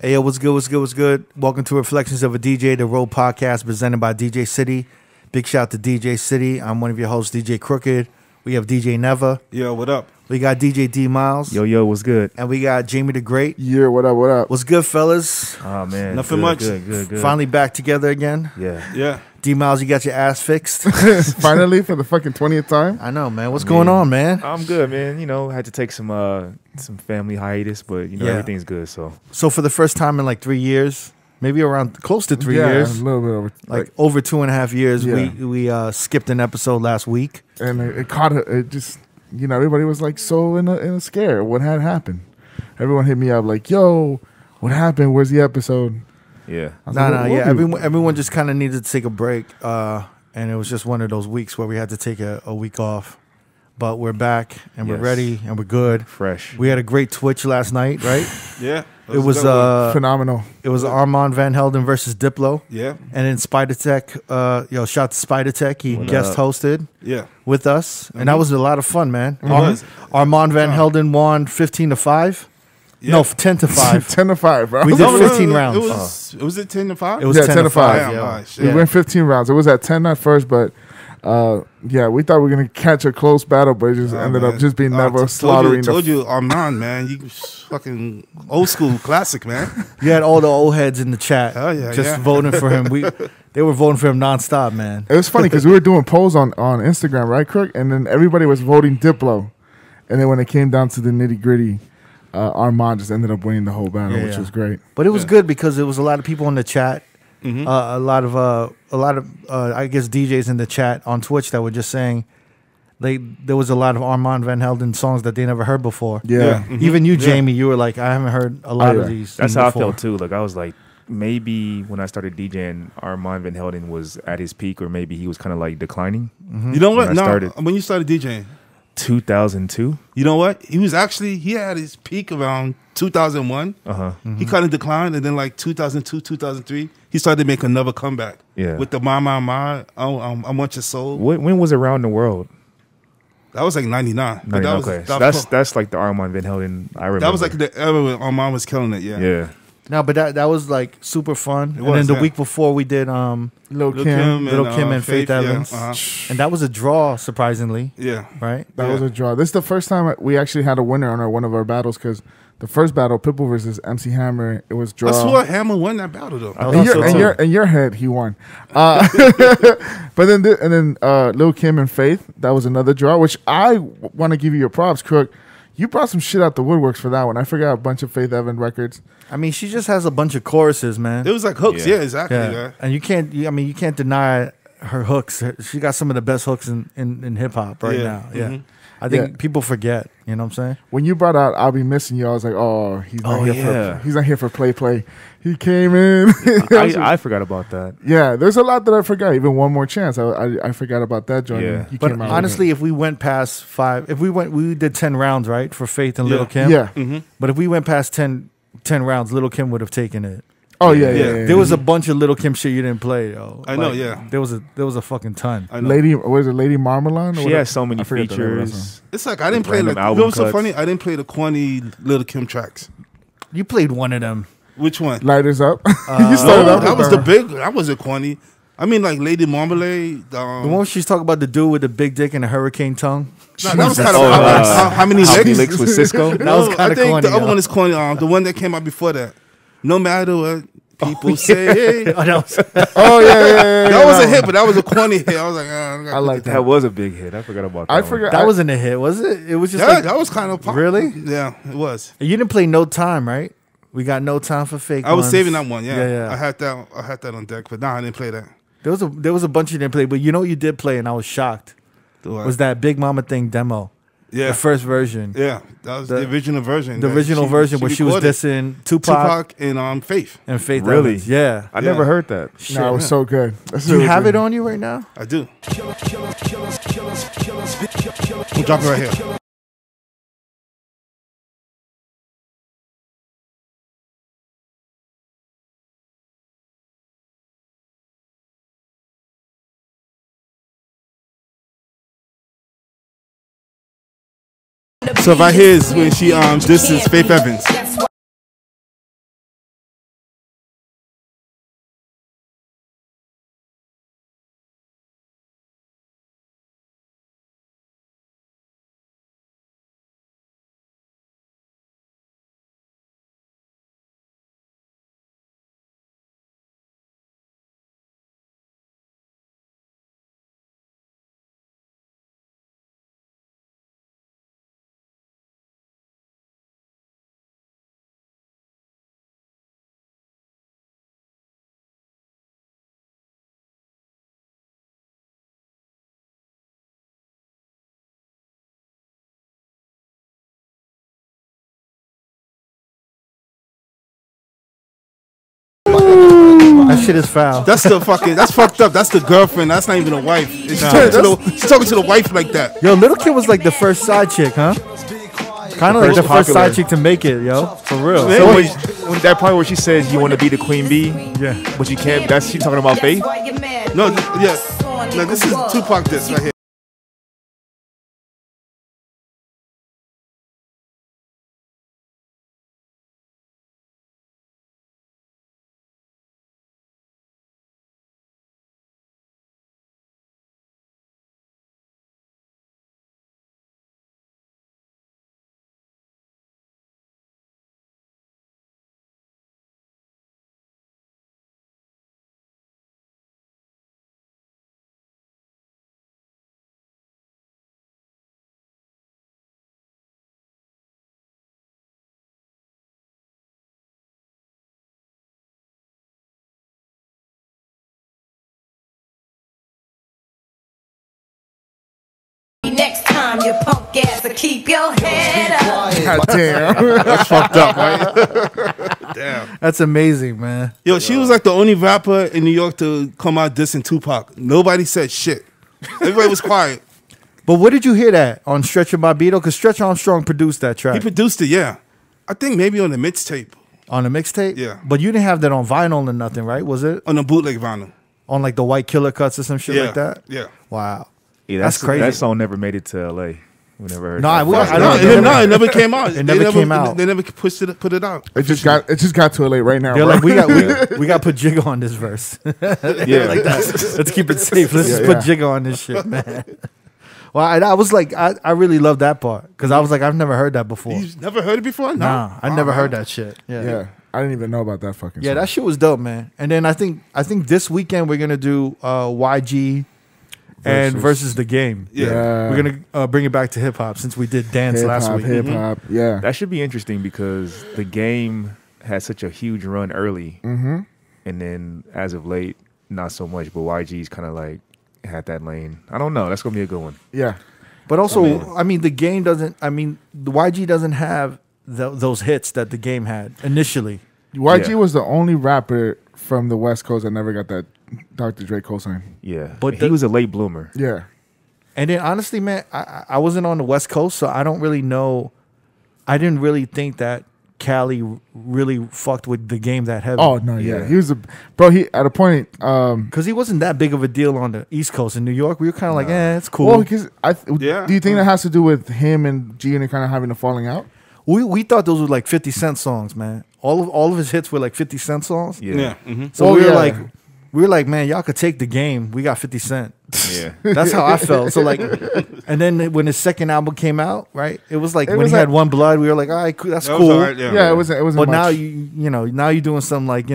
Hey, yo, what's good, what's good, what's good? Welcome to Reflections of a DJ, the R.O.A.D podcast presented by DJ City. Big shout to DJ City. I'm one of your hosts, DJ Crooked. We have DJ Never. Yo, what up? We got DJ D Miles. Yo, what's good? And we got Jamie the Great. Yeah, what up, what up? What's good, fellas? Oh, man. Nothing much. Good. Finally back together again. Yeah. D Miles, you got your ass fixed. Finally, for the fucking 20th time. I know, man. What's going on, man? I'm good, man. You know, I had to take some family hiatus, but, you know, everything's good, so. So for the first time in like 3 years, maybe around close to 3 years. A little bit over. Like over 2.5 years, Yeah. we skipped an episode last week. And it caught it just, you know, everybody was like so in a scare. What had happened? Everyone hit me up like, yo, what happened? Where's the episode? Yeah. Everyone just kind of needed to take a break. And it was just one of those weeks where we had to take a week off. But we're back and we're ready and we're good. Fresh. We had a great Twitch last night, right? Yeah. It was phenomenal. It was Armand Van Helden versus Diplo. Yeah. And then Spider Tech, shout to Spider Tech. He guest hosted with us. And that was a lot of fun, man. Armand Van Helden won 15-5. Yeah. No, 10-5. 10-5, bro. We did 15 rounds. Was it 10-5? It was 10-5. We went 15 rounds. It was at 10 at first, but we thought we were gonna catch a close battle, but it just ended up just being never slaughtering. Told you, Armand, man, you fucking old school classic, man. You had all the old heads in the chat, just voting for him. They were voting for him nonstop, man. It was funny because we were doing polls on Instagram, right, Crook? And then everybody was voting Diplo, and then when it came down to the nitty gritty, Armand just ended up winning the whole battle, which was great. But it was good because there was a lot of people in the chat. Mm-hmm. A lot of I guess DJs in the chat on Twitch that were just saying there was a lot of Armand Van Helden songs that they never heard before. Yeah. Mm-hmm. Even you, Jamie, you were like, I haven't heard a lot of these. That's how before. I felt too. Like I was like, maybe when I started DJing, Armand Van Helden was at his peak, or maybe he was kind of like declining. Mm-hmm. You know what? When you started DJing, 2002. You know what? He had his peak around 2001. Mm-hmm. He kind of declined, and then like 2002, 2003, he started to make another comeback. Yeah. With the My, I Want Your Soul. When was Around the World? That was like 99. That's like the Armand Van Helden I remember. That was like the era when Armand was killing it, Yeah. No, but that was like super fun. And then the week before we did Lil Kim and Faith Evans. And that was a draw, surprisingly. Yeah. Right? That was a draw. This is the first time we actually had a winner on one of our battles, because the first battle, Pitbull versus MC Hammer, it was draw. I swore Hammer won that battle though. In your head, he won. But then Lil Kim and Faith, that was another draw, which I want to give you your props, Crook. You brought some shit out the woodworks for that one. I forgot a bunch of Faith Evans records. I mean, she just has a bunch of choruses, man. It was like hooks, yeah exactly. Yeah. And you can't deny her hooks. She got some of the best hooks in hip hop right now. Yeah. Mm-hmm. I think people forget, you know what I'm saying? When you brought out I'll Be Missing You, I was like, oh, he's not here for play. He came in. I forgot about that. Yeah, there's a lot that I forgot. Even One More Chance, I forgot about that joint. Yeah. He but came out honestly, if we went past 5, we did 10 rounds, right, for Faith and Lil Kim. Yeah. Mm-hmm. But if we went past 10 rounds, Lil Kim would have taken it. Oh yeah. There was a bunch of Lil Kim shit you didn't play, though. I know, yeah. There was a fucking ton. Lady Marmalade? She has so many features. It's like I didn't play like. You know what's so funny? I didn't play the corny Lil Kim tracks. You played one of them. Which one? Lighters Up. You started up. That was the big. That wasn't corny. I mean, like Lady Marmalade. The one where she's talking about the dude with the big dick and a hurricane tongue. No, that was kind of how many licks with Cisco? That was kind of corny. The other one is corny. The one that came out before that. No matter what people say. Yeah. That was a hit, but that was a corny hit. I was like, I like that. That was a big hit. I forgot about that. That wasn't a hit, was it? It was just that was kind of pop. Really? Yeah, it was. You didn't play No Time, right? We got No Time for Fake. I was saving that one. Yeah. I had that on deck, but I didn't play that. There was a bunch you didn't play, but you know what you did play, and I was shocked. Was that Big Mama Thing demo? Yeah, the first version. Yeah, that was the original version. The original version where she was dissing Tupac and Faith. And Faith. Really? Evans. Yeah. I never heard that. No, it was so good. Do you have it on you right now? I do. We'll drop it right here. So right here is when she disses Faith Evans. shit is foul. That's the fucking. That's fucked up. That's the girlfriend. That's not even a wife. She's talking to the wife like that. Yo, Little Kim was like the first side chick, huh? Kind of like the first side chick to make it, yo. For real. So when that part where she says you want to be the queen bee, Yeah. but you can't. That's she talking about Faith. No, yeah. No, this is Tupac. This right here. Next time you punk ass to keep your head up. God damn. That's fucked up, right? Damn. That's amazing, man. Yo, she was like the only rapper in New York to come out dissing Tupac. Nobody said shit. Everybody was quiet. But what did you hear that on Stretch and Bobbito? Because Stretch Armstrong produced that He track produced it, yeah. I think maybe on the mixtape, on the mixtape. Yeah. But you didn't have that on vinyl or nothing, right? Was it on the bootleg vinyl. on like the White Killer cuts or some shit Yeah, like that? yeah. Wow. Yeah, That's crazy. That song never made it to L.A. We never heard. No, that. I No, don't. it never came out. It never came out. They never put it out. It just got to LA right now. They're bro. like, we got to put Jigga on this verse. Yeah, like that. Let's keep it safe. Let's just Yeah, put yeah. Jigga on this shit, man. Well, I was like, I really love that part because I was like, I've never heard that before. You've never heard it before? No. Nah, I never heard that shit. Yeah, I didn't even know about that fucking. Yeah, song. that shit was dope, man. And then I think this weekend we're gonna do YG and versus the game. Yeah. We're gonna bring it back to hip hop since we did dance last week. Hip hop, yeah. that should be interesting because the game had such a huge run early, and then as of late, not so much. But YG's kind of like had that lane. I don't know. That's gonna be a good one. Yeah. But also, I mean, the game doesn't. I mean, the YG doesn't have those hits that the game had initially. YG Yeah. was the only rapper from the West Coast that never got that Dr. Dre cosign. Yeah, But but the- he was a late bloomer. Yeah. And then honestly, man, I wasn't on the West Coast, so I don't really know. I didn't really think that Cali really fucked with the game that heavy. Oh no, yeah. Yeah. He was he at a point. Because he wasn't that big of a deal on the East Coast. In New York, we were kind of like, it's cool. Well, because Yeah. do you think that has to do with him and G and kind of having a falling out? We thought those were like 50 Cent songs, man. All of his hits were like 50 Cent songs. Yeah, Yeah. Mm-hmm. So Oh, we yeah. were like, man, y'all could take the game. We got 50 Cent. yeah. That's how I felt. So like, and then when his second album came out, right? It was like It when was he had like- One Blood, we were like, all right, cool, that's That cool. was all right, yeah. Yeah, it wasn't. But much. now now you're doing something like,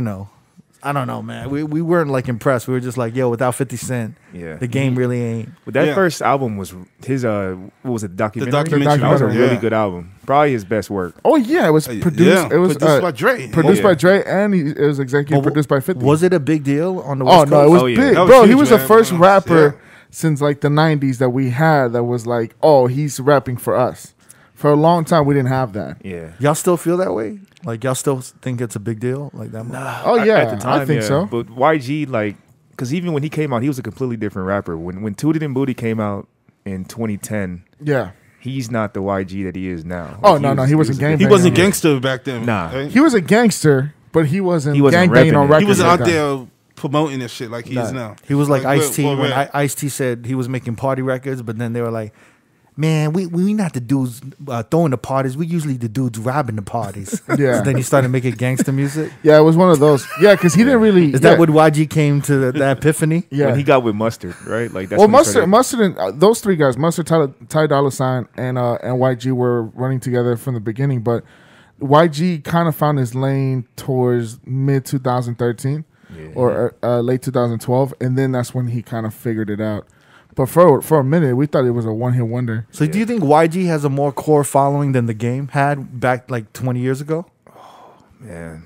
I don't know, man. We weren't like impressed. We were just like, yo, without 50 Cent, Yeah. the game really ain't. But that Yeah. first album was his what was it, documentary? documentary. That was a Yeah. really good album. Probably his best work. Oh yeah, it was produced. Yeah, It was produced by Dre. Produced Yeah. by Dre, and it was executive But produced by 50. Was it a big deal on the Oh West no, it Coast? was Oh, yeah. big, That was bro. He huge, was the man. first rapper Yeah. since like the '90s that we had that was like, oh, he's rapping for us. For a long time, we didn't have that. Yeah. Y'all still feel that way? Like y'all still think it's a big deal? Like that? Oh yeah, At the time, I think yeah. so. But YG, like, because even when he came out, he was a completely different rapper. When Tooted and Booty came out in 2010, Yeah, he's not the YG that he is now. Oh, no, he wasn't a gang He different- wasn't gangster back then. Nah. right? he was a gangster, but he wasn't He wasn't gangbanging repping on it. records. He wasn't like out that. there promoting this shit like he is now. He was like Like, Ice-T well, when well, Ice-T said he was making party records, but then they were like, man, we not the dudes throwing the parties. We usually the dudes robbing the parties. Yeah. So then he started making gangster music. Yeah, it was one of those. Yeah, because he didn't really. Is that what YG came to the epiphany? Yeah. When he got with Mustard, right? Like that's Well, when he started- Mustard, and those three guys, Mustard, Ty Dolla $ign, and YG were running together from the beginning. But YG kind of found his lane towards mid 2013 or late 2012, and then that's when he kind of figured it out. But for a minute, we thought it was a one-hit wonder. So do you think YG has a more core following than the game had back like 20 years ago? Man,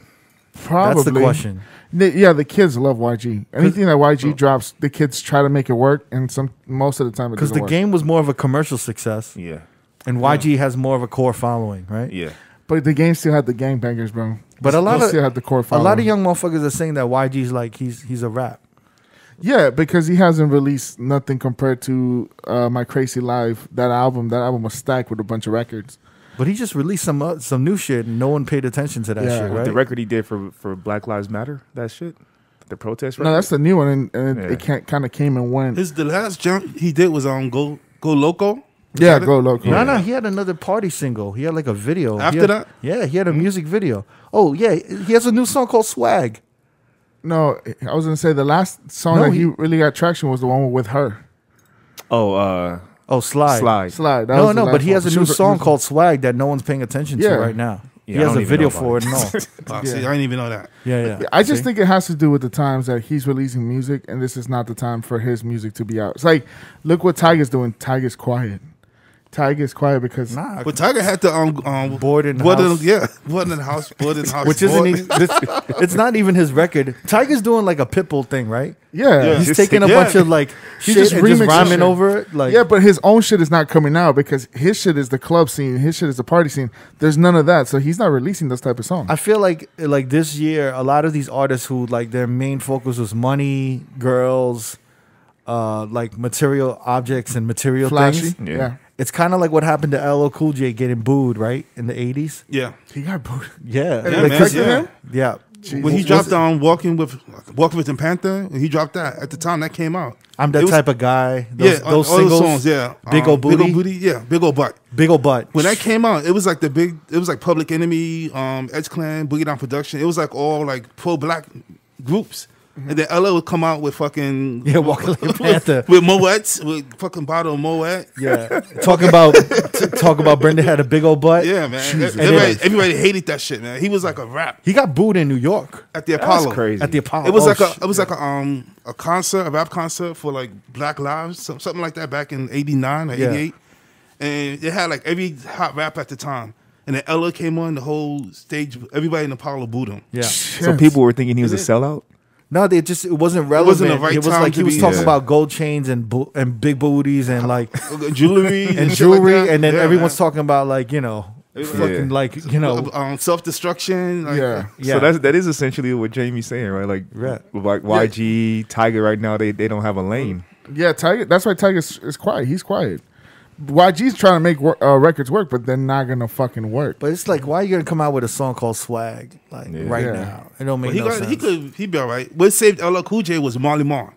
Probably. That's the question. Yeah, the kids love YG. Anything that YG drops, the kids try to make it work, and most of the time it Because doesn't the work. game was more of a commercial success, yeah, and YG has more of a core following, right? yeah. But the game still had the gangbangers, bro. But a lot They of still had the core a following. lot of young motherfuckers are saying that YG's like he's a rap. Yeah, because he hasn't released nothing compared to My Crazy Life. That album was stacked with a bunch of records. But he just released some new shit, and no one paid attention to that Yeah. shit, right? The record he did for Black Lives Matter, that shit, the protest record. No, that's the new one, and Yeah. it kind of came and went. The last jump he did was on Go Loco. Yeah, Go Loco. No, he had another party single. He had like a video. After that? Yeah, he had a music video. Oh, yeah, he has a new song called Swag. No, I was gonna say the last song No, that he- he really got traction was the one with her. Oh, Slide. Slide. Slide. That No, was the no, last but he one. has a She new was- he song was- called Swag that no one's paying attention to Yeah. right now. Yeah, He I has don't a even video know for it about and all. See, I didn't even know that. Yeah. I just See? think it has to do with the times that he's releasing music, and this is not the time for his music to be out. It's like, look what Tiger's doing. Tiger's quiet. Tiger's quiet because Nah, But Tiger had to Board in the board House. board in the house, board in the house, which isn't even, it's not even his record. Tiger's doing like a Pitbull thing, right? yeah, He's Just- taking a yeah. bunch of like He shit just and just remixes rhyming shit. over it. Like, yeah, but his own shit is not coming out because his shit is the club scene. His shit is the party scene. There's none of that, so he's not releasing those type of songs. I feel like this year, a lot of these artists who like their main focus was money, girls, like material objects and material Flashy, things. yeah. It's kind of like what happened to LL Cool J getting booed, right, in the 80s. Yeah, He got booed. Yeah, And Yeah, they man, affected yeah. him? yeah. when he dropped on Walking with the Panther, he dropped that at the time that came out. I'm that It was- type of guy. Those, Yeah, those all singles, songs, yeah. Big Ol' Booty. Big Ol' Booty, yeah, Big Ol' Butt. Big ol' butt. When that came out, it was like it was like Public Enemy, Edge Clan, Boogie Down Production. It was like all like pro-black groups. And then LL would come out with fucking Yeah, Walking Like a Panther. with Moet, with fucking bottle of Moet. Yeah, talk about Brenda had a big old butt. Yeah, man. Jesus. Everybody hated that shit, man. He was like a rap He got booed in New York at the That's Apollo. crazy. at the Apollo. It was Oh, a concert, a rap concert for like Black Lives, something like that back in '89 or Yeah. '88, and it had like every hot rap at the time. And then Ella came on the whole stage. Everybody in Apollo booed him. yeah. So people were thinking he was a sellout. No, it wasn't relevant. the right it was time like to he was be- talking Yeah. about gold chains and big booties and like Jewelry and shit jewelry, like that. and then Yeah, everyone's man. talking about like fucking like self destruction. Like, Yeah. yeah. So that is essentially what Jamie's saying, right? Like, Right. like YG, Tiger right now, they don't have a lane. Yeah, Tiger. That's why Tiger is quiet. He's quiet. YG's trying to make records work, but they're not gonna fucking work. But it's like, why are you gonna come out with a song called Swag right Yeah. now? It don't make But no sense. he'd be all right. What saved LL Cool J was Marley Marl.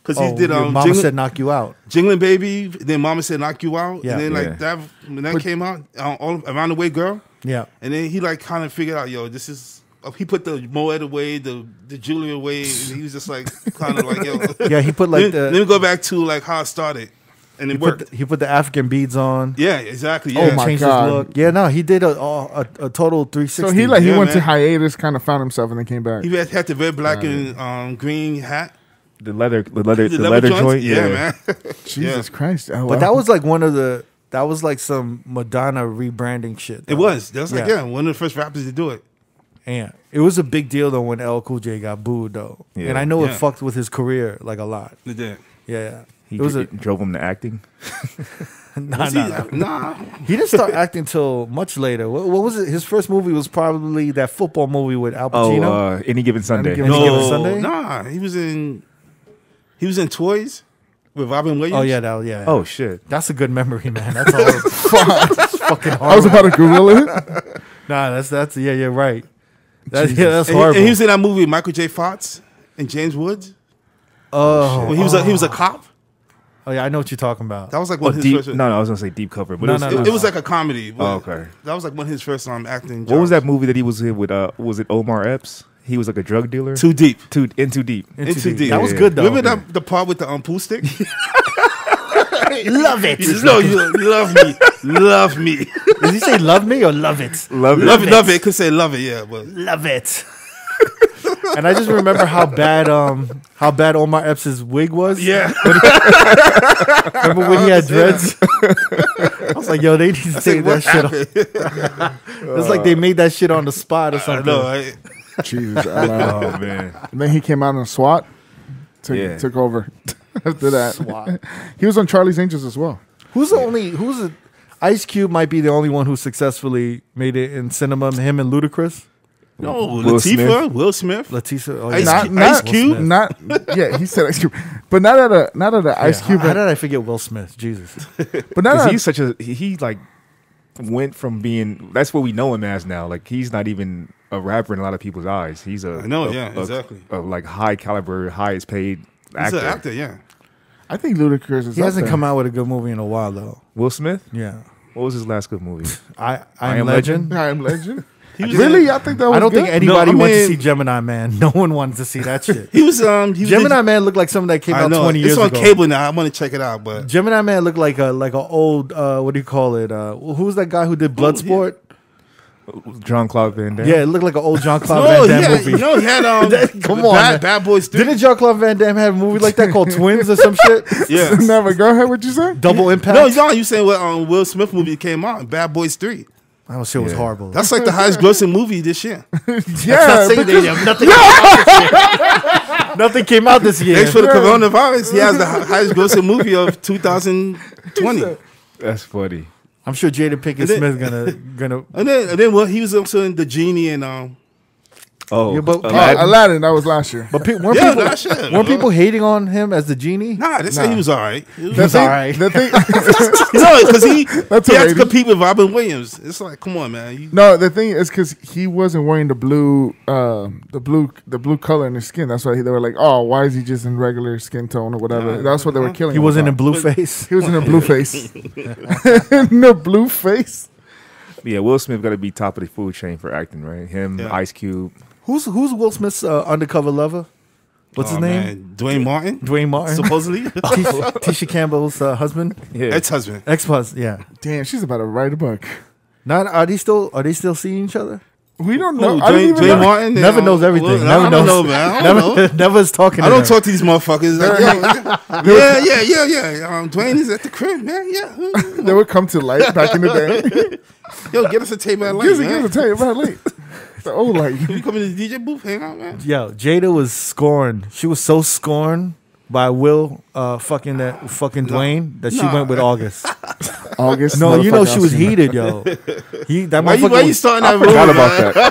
Because he did your Mama Said Knock You Out. Jingling Baby, then Mama Said Knock You Out. Yeah. And then Yeah. like that when that came out, all Around the Way Girl. Yeah, And then he like kind of figured out, yo, this is. He put the Moet away, the jewelry away. And he was just like kind of like, yo. yeah. He put like Let me go back to like how it started, and it worked. he put the African beads on. Yeah, exactly. Oh Yeah. my Changed God. his look. Yeah, no, he did a total 360. So he Yeah, went to man. hiatus, kind of found himself, and then came back. He had the red, black, and green hat. The leather joints? joint. Yeah, man. Jesus Christ! Oh, But wow. that was like that was like some Madonna rebranding shit. It though. was. That was like, Yeah. one of the first rappers to do it. Yeah, it was a big deal though when LL Cool J got booed though, Yeah. and I know it Yeah. fucked with his career like a lot. It did. Yeah, He it was drove him to acting. nah. Nah. He didn't start acting till much later. What was it? His first movie was probably that football movie with Al Pacino. Any Given Sunday. Given- Any Given Sunday? Nah. He was in Toys with Robin Williams. Oh yeah, yeah. Oh shit. That's a good memory, man. That's all. That's fucking I was horrible. about to Google it. Nah, that's yeah, you're right. That's And horrible. he was in that movie with Michael J. Fox and James Woods. oh, When he was a cop. oh yeah, I know what you're talking about. That was like one of his Deep, first. no, I was gonna say Deep Cover, but No, it was, no, It was like a comedy. Oh, okay. That was like one of his first acting. What was jobs. that movie that he was in with? Was it Omar Epps? He was like a drug dealer. Too Deep. In Too Deep. Into Deep. That was Yeah. good though. Remember the part with the pool stick? Love it. No, you love me, love me, Did he say love me or love it? Love love it, love it. Could say love it, yeah, but Love it. And I just remember how bad Omar Epps' wig was. yeah. Remember when he had dreads? I was like, yo, they need to take that shit off. It's like they made that shit on the spot or I something. know. Right? Jesus, I know. Oh man. And then he came out on SWAT. Took over after that. SWAT. He was on Charlie's Angels as well. Who's the only? Ice Cube might be the only one who successfully made it in cinema. Him and Ludacris. No, Will Smith. Latifah, Will Smith. Latifah. Oh, Ice yeah. Cube. Ice Cube? Not he said Ice Cube, but not at a Ice Cube. How did I forget Will Smith? Jesus. But not Because at, he's such a he like went from being that's what we know him as now. Like he's not even a rapper in a lot of people's eyes. He's a I know, yeah, exactly. a like high caliber, highest paid He's actor. an actor, yeah. I think Ludacris is. He hasn't up come out with a good movie in a while though. Will Smith. Yeah. What was his last good movie? I Am Am Legend. there. I Am Legend. was Really? I think that was. I don't good? think anybody No, I went to mean- see Gemini Man. No one wanted to see that shit. He was Gemini Man looked like something that came I out know 20 years it's on ago. cable now. I want to check it out, but Gemini Man looked like a old what do you call it? Who was that guy who did Bloodsport? Jean-Claude Van Damme. Yeah, it looked like an old Jean-Claude no, Van Damme he movie. had Come on, man. Bad Boys 3. Didn't Jean-Claude Van Damme have a movie like that called Twins or some shit? Yeah. Never. Go ahead. What you say? Double Impact? No, you saying what Will Smith movie came out? Bad Boys 3. That shit was Yeah. horrible. That's like the highest grossing movie this year. Yeah, Nothing came out this year. Thanks for the coronavirus. He has the highest grossing movie of 2020. That's funny. I'm sure Jada Pinkett And then- Smith gonna. And then well, he was also in The Genie and Oh, Yeah, but- Aladdin. Aladdin. That was last year. But weren't Yeah, people that shit, weren't bro. people hating on him as the genie? nah, they said he was all right. He was all right. The thing, No, because he That's had to alright. compete with Robin Williams. It's like, come on, man. the thing is because he wasn't wearing the blue color in his skin. That's why they were like, oh, why is he just in regular skin tone or whatever? Nah. That's what they were killing. He him wasn't in about. Blueface. He was in a blue face. In the blue face. Yeah, Will Smith got to be top of the food chain for acting, right? Him, Yeah. Ice Cube. Who's Will Smith's undercover lover? What's his name? Man. Dwayne Martin, Dwayne Martin. supposedly. Tisha Campbell's husband, Yeah, Ex-husband. ex-husband. Yeah. Damn, she's about to write a book. Not are they still seeing each other? We don't know. Who, I didn't Dwayne, even Dwayne know. Martin? Never knows everything. Well, Never I knows. don't know, man. I don't know. Never is talking. I to don't them. talk to these motherfuckers. Like, yeah. Dwayne is at the crib, man. Yeah. They would come to light back in the day. Yo, get us a table at light, Here's man. a tell you about late. The old light. You come in the DJ booth, hang out, man. Yo, Jada was scorned. She was so scorned by Will fucking Dwayne that she Nah. went with August. August. No, you know motherfucker, she was I've seen heated, yo. That Why motherfucker you was- starting I that rumor, forgot man? about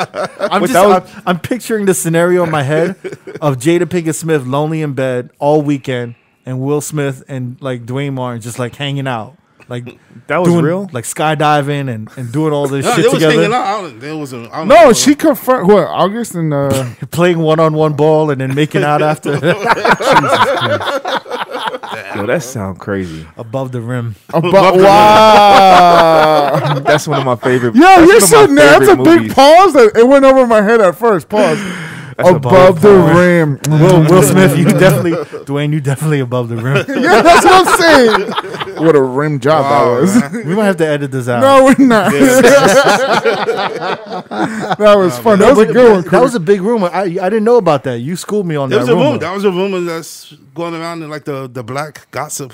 that. I'm just I'm picturing the scenario in my head of Jada Pinkett Smith lonely in bed all weekend and Will Smith and like Dwayne Martin just like hanging out. Like That was doing, real? like skydiving and doing all this No, shit they was hanging together. out. I don't No, know. she confirmed. What, August and Playing one-on-one ball and then making out after Yo, that sound crazy. above the rim. wow. That's one of my favorite. Yo, that's you're one of my sitting there. That's a favorite big movies. pause. It went over my head at first. Pause. That's Above the rim. Will Smith, Dwayne, you definitely above the rim. Yeah, that's what I'm saying. What a rim job Wow, that was. man. We might have to edit this out. No, we're not. That was fun. That was a good one. That was a big rumor. I didn't know about that. You schooled me on There that was a rumor. rumor. That was a rumor that's going around in like the black gossip.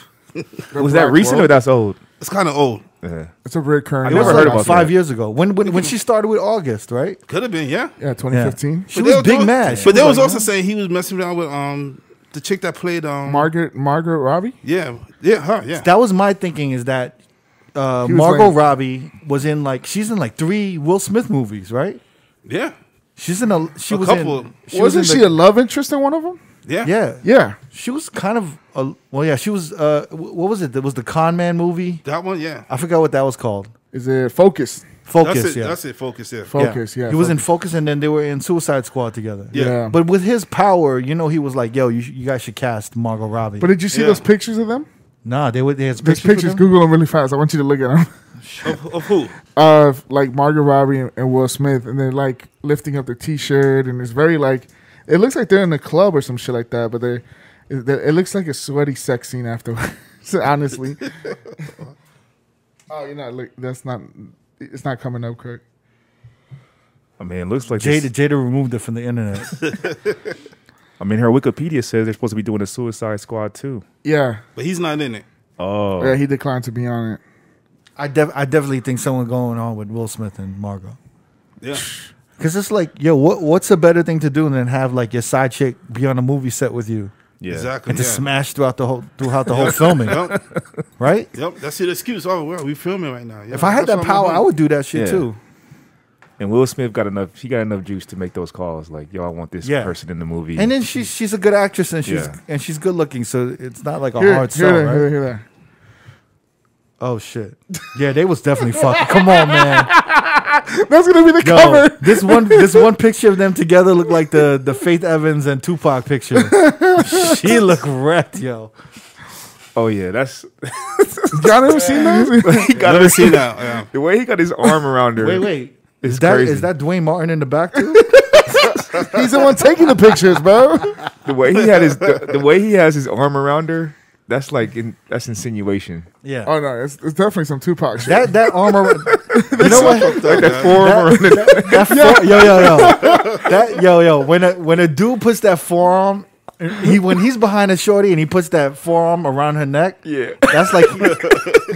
Was that recent or that's old? It's kind of old. Yeah. It's a recurring. I It never was heard like about 5 that. years ago. When she started with August, right? Could have been, yeah. Yeah, 2015. She But was big mad. But they was like, also saying he was messing around with the chick that played Margaret Robbie. her, yeah. that was my thinking is that was Margot like- Robbie was in she's in 3 Will Smith movies, right? Yeah. She's in a she A was couple. in she was Wasn't in she a love interest in one of them? Yeah. yeah. Yeah. She was kind of she was what was it? It was the Con Man movie. That one, yeah. I forgot what that was called. Is it Focus? Focus, That's it. yeah. That's it. Focus, yeah. Focus, yeah. He was in Focus and then they were in Suicide Squad together. Yeah. But with his power, he was like, "Yo, you guys should cast Margot Robbie." But did you see Yeah. those pictures of them? nah, they had There's pictures. pictures. With them? Google them really fast. I want you to look at them. Of who? Of like Margot Robbie and Will Smith, and they're like lifting up their T-shirt, and it's very like it looks like they're in a club or some shit like that. But it looks like a sweaty sex scene afterwards. Honestly. Oh, you're not. Look, that's not. It's not coming up, Kirk. I mean, it looks like Jada removed it from the internet. I mean, her Wikipedia says they're supposed to be doing a Suicide Squad too. Yeah. But he's not in it. Oh, Yeah, he declined to be on it. I definitely think someone going on with Will Smith and Margot. Yeah. Because it's like, yo, what's a better thing to do than have like your side chick be on a movie set with you? Yeah. Exactly. and to yeah. smash throughout the whole filming, Yep. right? Yep. That's the excuse. Oh, well, we filming right now. Yeah. If I had That's that what I'm power, doing. I would do that shit Yeah. too. And Will Smith got enough. He got enough juice to make those calls. Like, yo, I want this Yeah. person in the movie. And then she's a good actress and Yeah. she's good looking, so it's not like a Here, hard here, sell, there, right? here, there. Oh shit! Yeah, they was definitely fucking. Come on, man. That's gonna be the Yo, cover. this one picture of them together looked like the Faith Evans and Tupac picture. She looked wrecked, yo. oh yeah, that's Y'all never seen that? he got Never seen that. Yeah. the way he got his arm around her. Wait. It's Is that crazy. is that Dwayne Martin in the back too? He's the one taking the pictures, bro. The way he had his the way he has his arm around her. That's like that's insinuation. Yeah. Oh no, it's definitely some Tupac shit. That arm around. You know what? Like that forearm around the That yo. When a dude puts that forearm, when he's behind a shorty and he puts that forearm around her neck, Yeah. that's like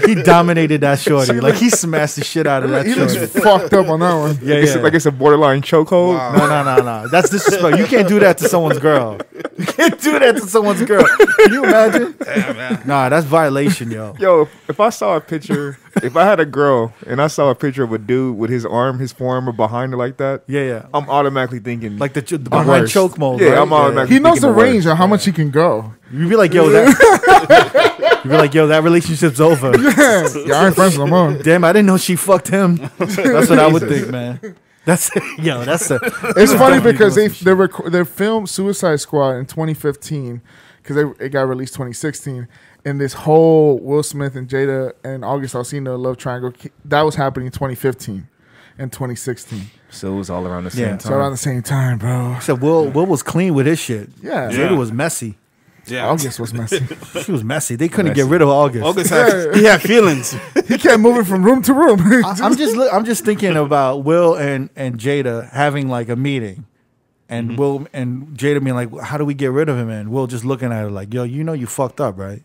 he dominated that shorty. Like he smashed the shit out of that He looks shorty. fucked up on that one. Yeah, It's yeah. like it's a borderline chokehold. Wow. No. That's disrespect. You can't do that to someone's girl. You can't do that to someone's girl. Can you imagine? Damn, man. Nah, that's violation, yo. Yo, if I saw a picture, if I had a girl and I saw a picture of a dude with his forearm behind her like that, Yeah. I'm automatically thinking Like the behind worst. choke mode. Yeah, right? I'm automatically He knows thinking the worst. range of how much he can go. You'd be like, yo, that relationship's over. Yeah, I ain't friends no more. Damn, I didn't know she fucked him. That's what I would think, man. That's It's funny because they filmed Suicide Squad in 2015 because it got released 2016, and this whole Will Smith and Jada and August Alsina love triangle that was happening in 2015 and 2016. So it was all around the same Yeah. time. So around the same time, bro. So Will was clean with his shit. Yeah, Jada was messy. Yeah. August was messy. She was messy. They couldn't get rid of August. August had, he had feelings. He kept moving from room to room. I'm just thinking about Will and Jada having like a meeting, and Will and Jada being like, "How do we get rid of him?" And Will just looking at her like, "Yo, you know you fucked up, right?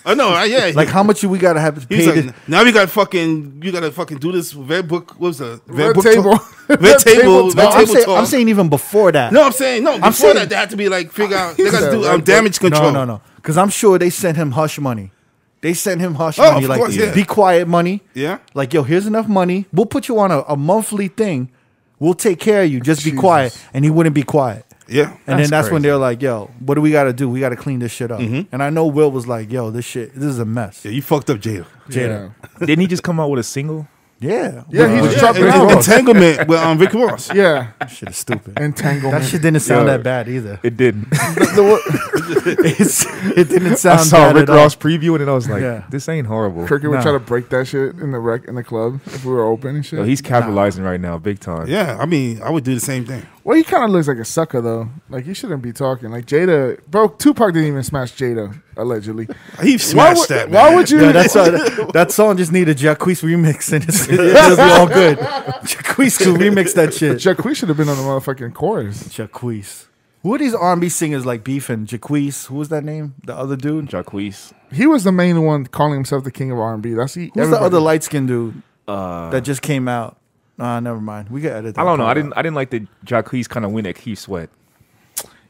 Oh no, yeah. Like, how much we gotta have to He's pay?" like, now you gotta fucking do this red book. What was the Red book table. talk? Red table. No, Red table talk. I'm saying even before that. No, I'm saying no. Before saying- that, they had to be like figure out. They got to do Red book. damage control. No. Because I'm sure they sent him hush money. They sent him hush Oh, money, of like course, yeah. be quiet money. Yeah. Like, yo, here's enough money. We'll put you on a monthly thing. We'll take care of you. Just be quiet. And he wouldn't be quiet. Yeah. And then that's when crazy. they're like, yo, what do we got to do? We got to clean this shit up. And I know Will was like, yo, this is a mess. Yeah, you fucked up, Jada. Jada. Didn't he just come out with a single? Yeah. Yeah, he just dropped And it then out. entanglement with Rick Ross. Yeah, That shit is stupid. entanglement. That shit didn't sound Yo. that bad either. It didn't. It didn't I sound saw bad Rick at all. Ross preview and I was like, Yeah. this ain't horrible. Cricket would Nah. try to break that shit in the club if we were open and shit. Yo, he's capitalizing right now, big time. Yeah, I mean, I would do the same thing. Well, he kind of looks like a sucker though. Like he shouldn't be talking. Like Jada, bro. Tupac didn't even smash Jada allegedly. He smashed that. Man. Why would you? Yeah, that song just needed Jacquees remix and it'll be all good. Jacquees could remix that shit. Jacquees should have been on the motherfucking chorus. Jacquees. Who are these R&B singers like beefing? Jacquees. Who was that name? The other dude? Jacquees. He was the main one calling himself the king of R&B. That's Who's everybody. the other light skinned dude Uh, that just came out? Never mind. We can edit that. I don't know. I part out. didn't like the Jacquees kind of win at Keith Sweat.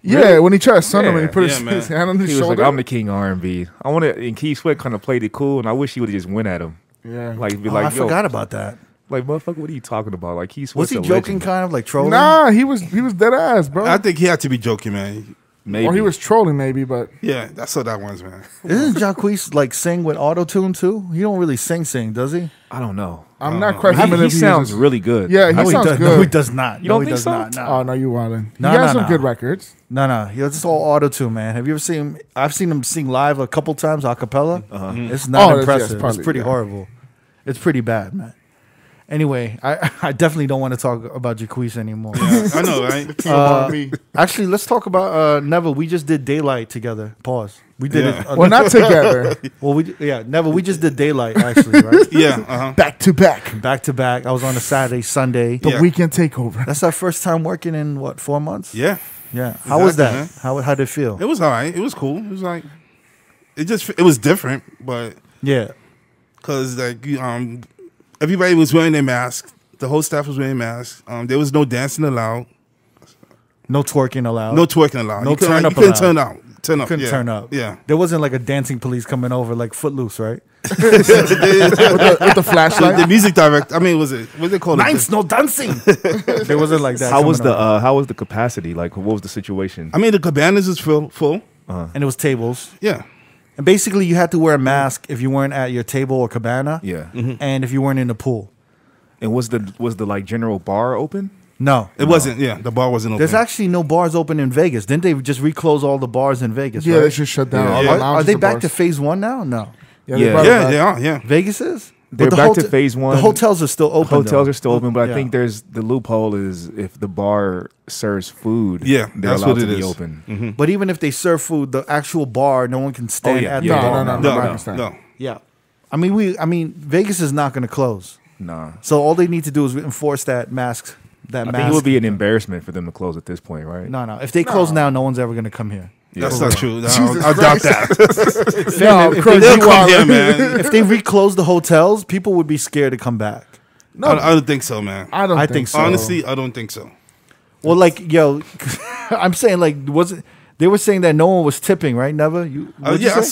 Yeah, when he tried to son him and he Yeah, put yeah, man. his hand on his He was shoulder. like, I'm the king of R&B. I want to, and Keith Sweat kind of played it cool, and I wish he would have just went at him. yeah. Like, be Oh, like, I yo, forgot about that. like, motherfucker, what are you talking about? Like, Keith Was Sweat's he a joking, legend. kind of like trolling? Nah, he was dead ass, bro. I think he had to be joking, man. Maybe. Or he was trolling maybe, but Yeah, that's what that was, man. Isn't Jacquees like sing with auto tune too? He don't really sing, does he? I don't know. I'm not quite familiar. He if sounds uses- really good. Yeah, he No, sounds does, good. No, he does not. You no, don't he think does so? not. No. Oh no, you wildin'. No, he has no, some no. good records. No, it's all auto tune, man. Have you ever seen him? I've seen him sing live a couple times, a cappella. It's not Oh, that's- impressive. yes, probably, it's pretty yeah. horrible. It's pretty bad, man. Anyway, I definitely don't want to talk about Jacquees anymore. I know, right? R&B. Actually, let's talk about Neville. We just did Daylight together. Pause. We did Yeah. it. Well, not together. Well, Neville. We just did Daylight actually, right? Yeah, Back to back. Back to back. I was on a Saturday, Sunday. The Yeah. weekend takeover. That's our first time working in what 4 months? Yeah. Yeah. How was that? Exactly, How did it feel? It was all right. It was cool. It was like, it was different, but Yeah. because like everybody was wearing their mask. The whole staff was wearing masks. There was no dancing allowed. No twerking allowed. No twerking allowed. No you couldn't, turn up you couldn't allowed. turn out. turn up. couldn't yeah. turn up. Yeah. There wasn't like a dancing police coming over like Footloose, right? with the flashlight. The music director. I mean, was it? What they call it? Nights, no dancing. There wasn't like that. How was coming the over. how was the capacity? Like, what was the situation? I mean, the cabanas was full. And it was tables. Yeah. And basically, you had to wear a mask if you weren't at your table or cabana. Yeah. And if you weren't in the pool. And was the like general bar open? No. It wasn't. Yeah, the bar wasn't open. There's actually no bars open in Vegas. Didn't they just reclose all the bars in Vegas? Yeah, right? they should shut down. Yeah. All the Are lounges they and back bars. to phase 1 now? No. Yeah, Yeah. brought it Yeah, back. they are. Yeah. Vegas is? They're But back to phase 1. The hotels are still open. Hotels though. are still open, but Yeah. I think there's the loophole is if the bar serves food, Yeah, they're that's allowed what to it be is. open. But even if they serve food, the actual bar, no one can stand yeah. at Yeah. the bar. No, No, I no, understand. no. Yeah. I mean, Vegas is not going to close. Nah. So all they need to do is enforce that mask. I think it would be an embarrassment for them to close at this point, right? No. If they close now, no one's ever going to come here. That's not true. No, Jesus I doubt Christ. that. No, if Chris, they- They'll you come are- here, man. If they reclose the hotels, people would be scared to come back. No, I don't think so, man. I don't I think think so. so. Honestly, I don't think so. Well, like, yo, I'm saying, like, wasn't they were saying that no one was tipping, right? Never. You? what'd you Yeah, I say?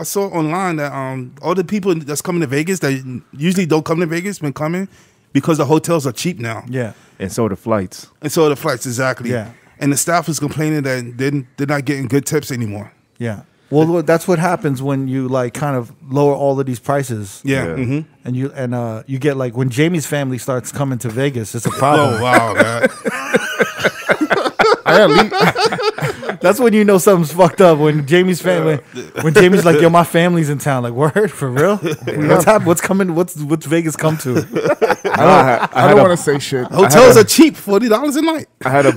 saw online that all the people that's coming to Vegas that usually don't come to Vegas been coming because the hotels are cheap now. Yeah. And so the flights. And so the flights, exactly. Yeah. And the staff is complaining that they're not getting good tips anymore. Yeah. Well, that's what happens when you like kind of lower all of these prices. Yeah. Yeah. Mm-hmm. And you get like when Jamie's family starts coming to Vegas, it's a problem. Oh, wow, man. I at least, That's when you know something's fucked up. When Jamie's family, when Jamie's like, "Yo, my family's in town." Like, word for real? What's happening? What's coming? What's Vegas come to? I don't want to say shit. Hotels are cheap, $40 a night. I had a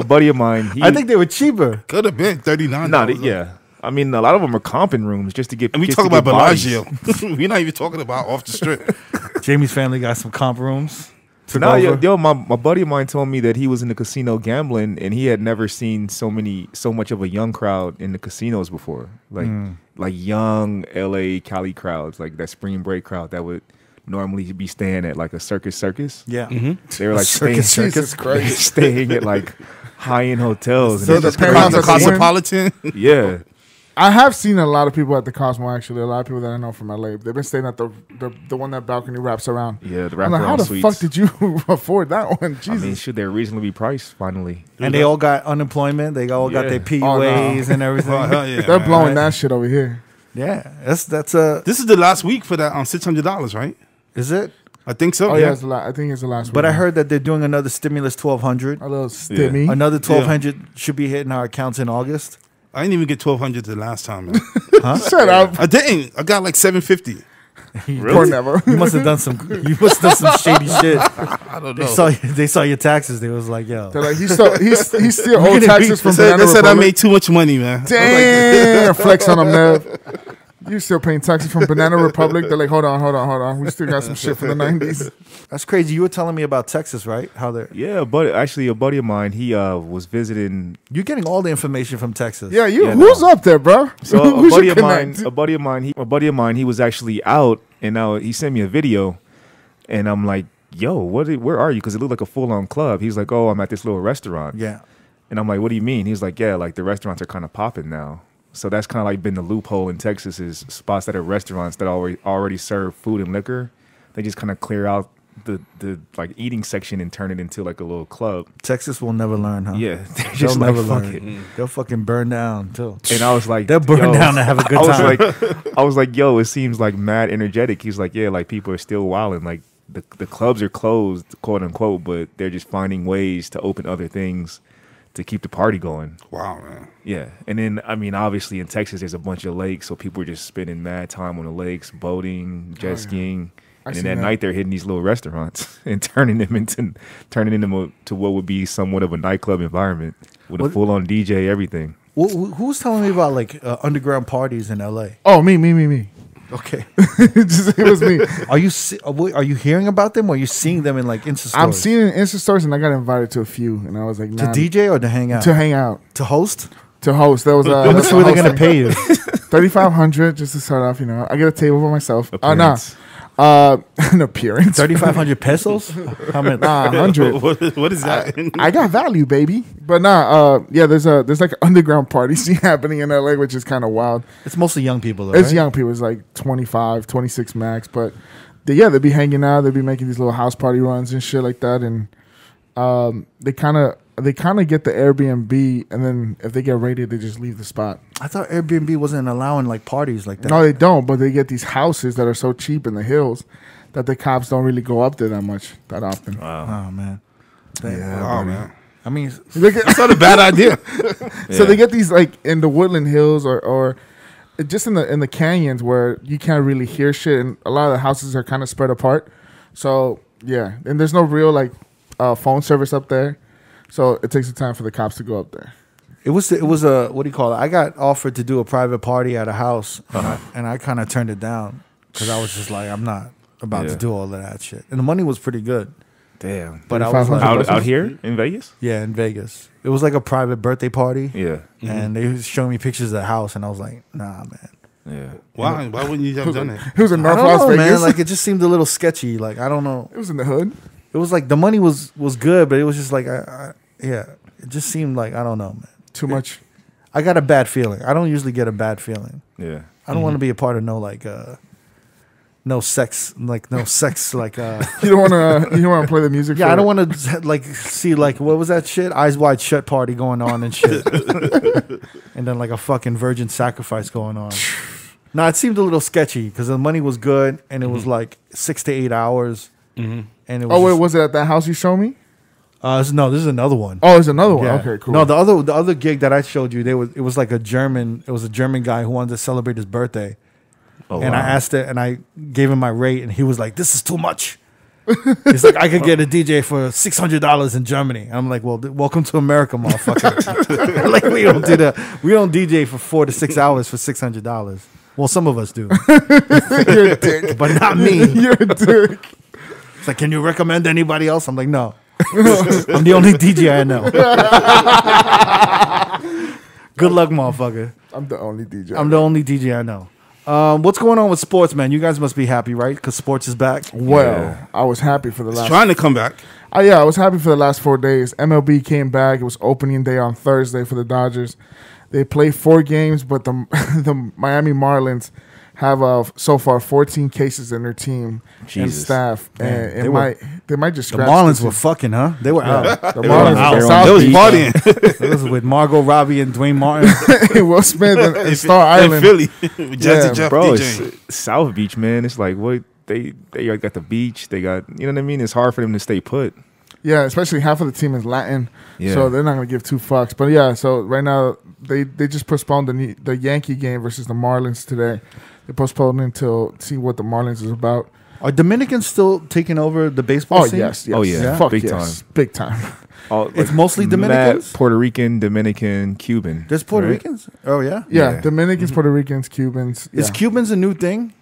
buddy of mine. He, I think they were cheaper. Could have been $39. Nah, yeah. I mean, a lot of them are comping rooms just to get. And we just talk to about get bodies. Bellagio. We're not even talking about off the strip. Jamie's family got some comp rooms. Took No, over. yo, my buddy of mine told me that he was in the casino gambling and he had never seen so much of a young crowd in the casinos before. Like young LA Cali crowds, like that spring break crowd that would normally be staying at like a circus. Yeah. They were like Circus. Jesus Christ. staying at like high end hotels. So And the it's just penthouse crazy. at the Cosmopolitan. Yeah. I have seen a lot of people at the Cosmo. Actually, a lot of people that I know from LA. They've been staying at the one that balcony wraps around. Yeah, the I'm like, how wraparound the suites. fuck did you afford that one? I Jesus. mean, should they reasonably priced finally? And they all got unemployment. They all got Yeah. their PUAs and everything. Oh, hell yeah, They're man. blowing that shit over here. Yeah, that's a. This is the last week for that $600, right? Is it? I think so. Oh yeah, I think it's the last one. But I heard that they're doing another stimulus 1,200. a little stimmy. Another 1,200 should be hitting our accounts in August. I didn't even get 1,200 the last time, man. Shut up. I didn't. I got like 750. Or never. You must have done some. You must have done some shady shit. I don't They know. saw your taxes. They was like, yo. They're like, he still We're owed gonna taxes beat- from They Banana said I Republic. made too much money, man. Damn, flex on them, Nev. You still paying taxes from Banana Republic? They're like, hold on. We still got some shit from the 90s. That's crazy. You were telling me about Texas, right? How they're Yeah, but actually, a buddy of mine, he was visiting. you're getting all the information from Texas. Yeah, Yeah, who's up there, bro? So Who's a buddy your of mine, he was actually out, and now he sent me a video, and I'm like, "Yo, where are you?" Because it looked like a full-on club. He's like, "Oh, I'm at this little restaurant." Yeah. And I'm like, "What do you mean?" He's like, "Yeah, like the restaurants are kind of popping now." So that's kind of like been the loophole in Texas is spots that are restaurants that already serve food and liquor. They just kind of clear out the like eating section and turn it into like a little club. Texas will never learn, huh? Yeah, they're They'll just like never fuck learn. it. They'll fucking burn down too. And I was like, They'll burn yo. down to have a good time. I was like, yo, it seems like mad energetic. He's like, yeah, like people are still wilding. Like the clubs are closed, quote unquote, but they're just finding ways to open other things to keep the party going. Wow, man. Yeah. And then, I mean, obviously in Texas, there's a bunch of lakes. So people are just spending mad time on the lakes, boating, jet skiing. And then seen at that. night, they're hitting these little restaurants and turning them to what would be somewhat of a nightclub environment with a What- full-on DJ, everything. Who's telling me about like underground parties in LA? Oh, me. Okay. It was me. Are you hearing about them or are you seeing them in like Insta stories? I'm seeing it in Insta stories, and I got invited to a few, and I was like, to nah, DJ or to hang out? to hang out, To host? to host. There was a How much were they gonna pay you? 3,500 just to start off. You know, I get a table for myself. Nah. Appearance. An appearance. 3,500 pesos? How many? 100. What is that? I got value, baby. But yeah, there's like an underground party scene happening in LA, which is kind of wild. It's mostly young people, though, It's right? young people. It's like 25, 26 max. But they'll be hanging out. They'll be making these little house party runs and shit like that. And they kind of get the Airbnb, and then if they get raided, they just leave the spot. I thought Airbnb wasn't allowing like parties like that. No, they don't. But they get these houses that are so cheap in the hills that the cops don't really go up there that often. Oh, man. Oh man, I mean, that's not a bad idea. So they get these like in the woodland hills or just in the canyons where you can't really hear shit, and a lot of the houses are kind of spread apart. So yeah, and there's no real like phone service up there, so it takes the time for the cops to go up there. it was a, what do you call it? I got offered to do a private party at a house, and I kind of turned it down because I was just like, I'm not about to do all of that shit. And the money was pretty good. Damn. But I was like, Out here in Vegas? yeah, in Vegas. It was like a private birthday party. Yeah. And they was showing me pictures of the house, and I was like, nah, man. Yeah. Why wouldn't you have done it? It was in I North don't Las know, Vegas. man. Like, it just seemed a little sketchy. Like, I don't know. It was in the hood. It was like the money was good, but it was just like, yeah, it just seemed like, I don't know, man. Too much. I got a bad feeling. I don't usually get a bad feeling. Yeah. I don't want to be a part of no sex, like You don't want to play the music. yeah, for I don't it. want to like see like what was that shit? Eyes Wide Shut party going on and shit, and then like a fucking virgin sacrifice going on. No, it seemed a little sketchy because the money was good and it was like 6 to 8 hours. And it was Oh wait, was it at that house you showed me? no, this is another one. Oh, it's another one. Yeah. Okay, cool. No, the other gig that I showed you, it was like a German guy who wanted to celebrate his birthday. Oh, And wow. I asked it, and I gave him my rate, and he was like, "This is too much." He's like, "I could get a DJ for $600 in Germany." I'm like, "Well, welcome to America, motherfucker." Like we don't do that. We don't DJ for 4 to 6 hours for $600. Well, some of us do, You're a dick. but not me. You're a dick. It's like, can you recommend anybody else? I'm like, no. I'm the only DJ I know. Good luck, motherfucker. I'm the only DJ. I'm the only DJ I know. What's going on with sports, man? You guys must be happy, right? Because sports is back. Well, I was happy for the It's last. trying to come back. Yeah, I was happy for the last 4 days. MLB came back. It was opening day on Thursday for the Dodgers. They played 4 games, but the Miami Marlins have so far 14 cases in their team and Jesus. staff, and they might just The scratch Marlins the were fucking, huh? They were out. The Marlins out. were They South They was Beach. partying It was with Margot Robbie and Dwayne Martin. Will Smith and Star in Island. Philly. With Jazzy Yeah, Jeff Bro, DJing. it's South Beach, man. It's like what they got the beach. They got, you know what I mean? It's hard for them to stay put. Yeah, especially half of the team is Latin, Yeah. so they're not going to give 2 fucks. But yeah, so right now they just postponed the Yankee game versus the Marlins today. They postponed it until see what the Marlins is about. Are Dominicans still taking over the baseball Oh scene? yes. Oh, yeah. Fuck Big yes. Big time. All, It's mostly Dominicans? Puerto Rican, Dominican, Cuban. There's Puerto right? Ricans? Oh, yeah? Yeah, Yeah. Dominicans, Puerto Ricans, Cubans. Is yeah. Cubans a new thing?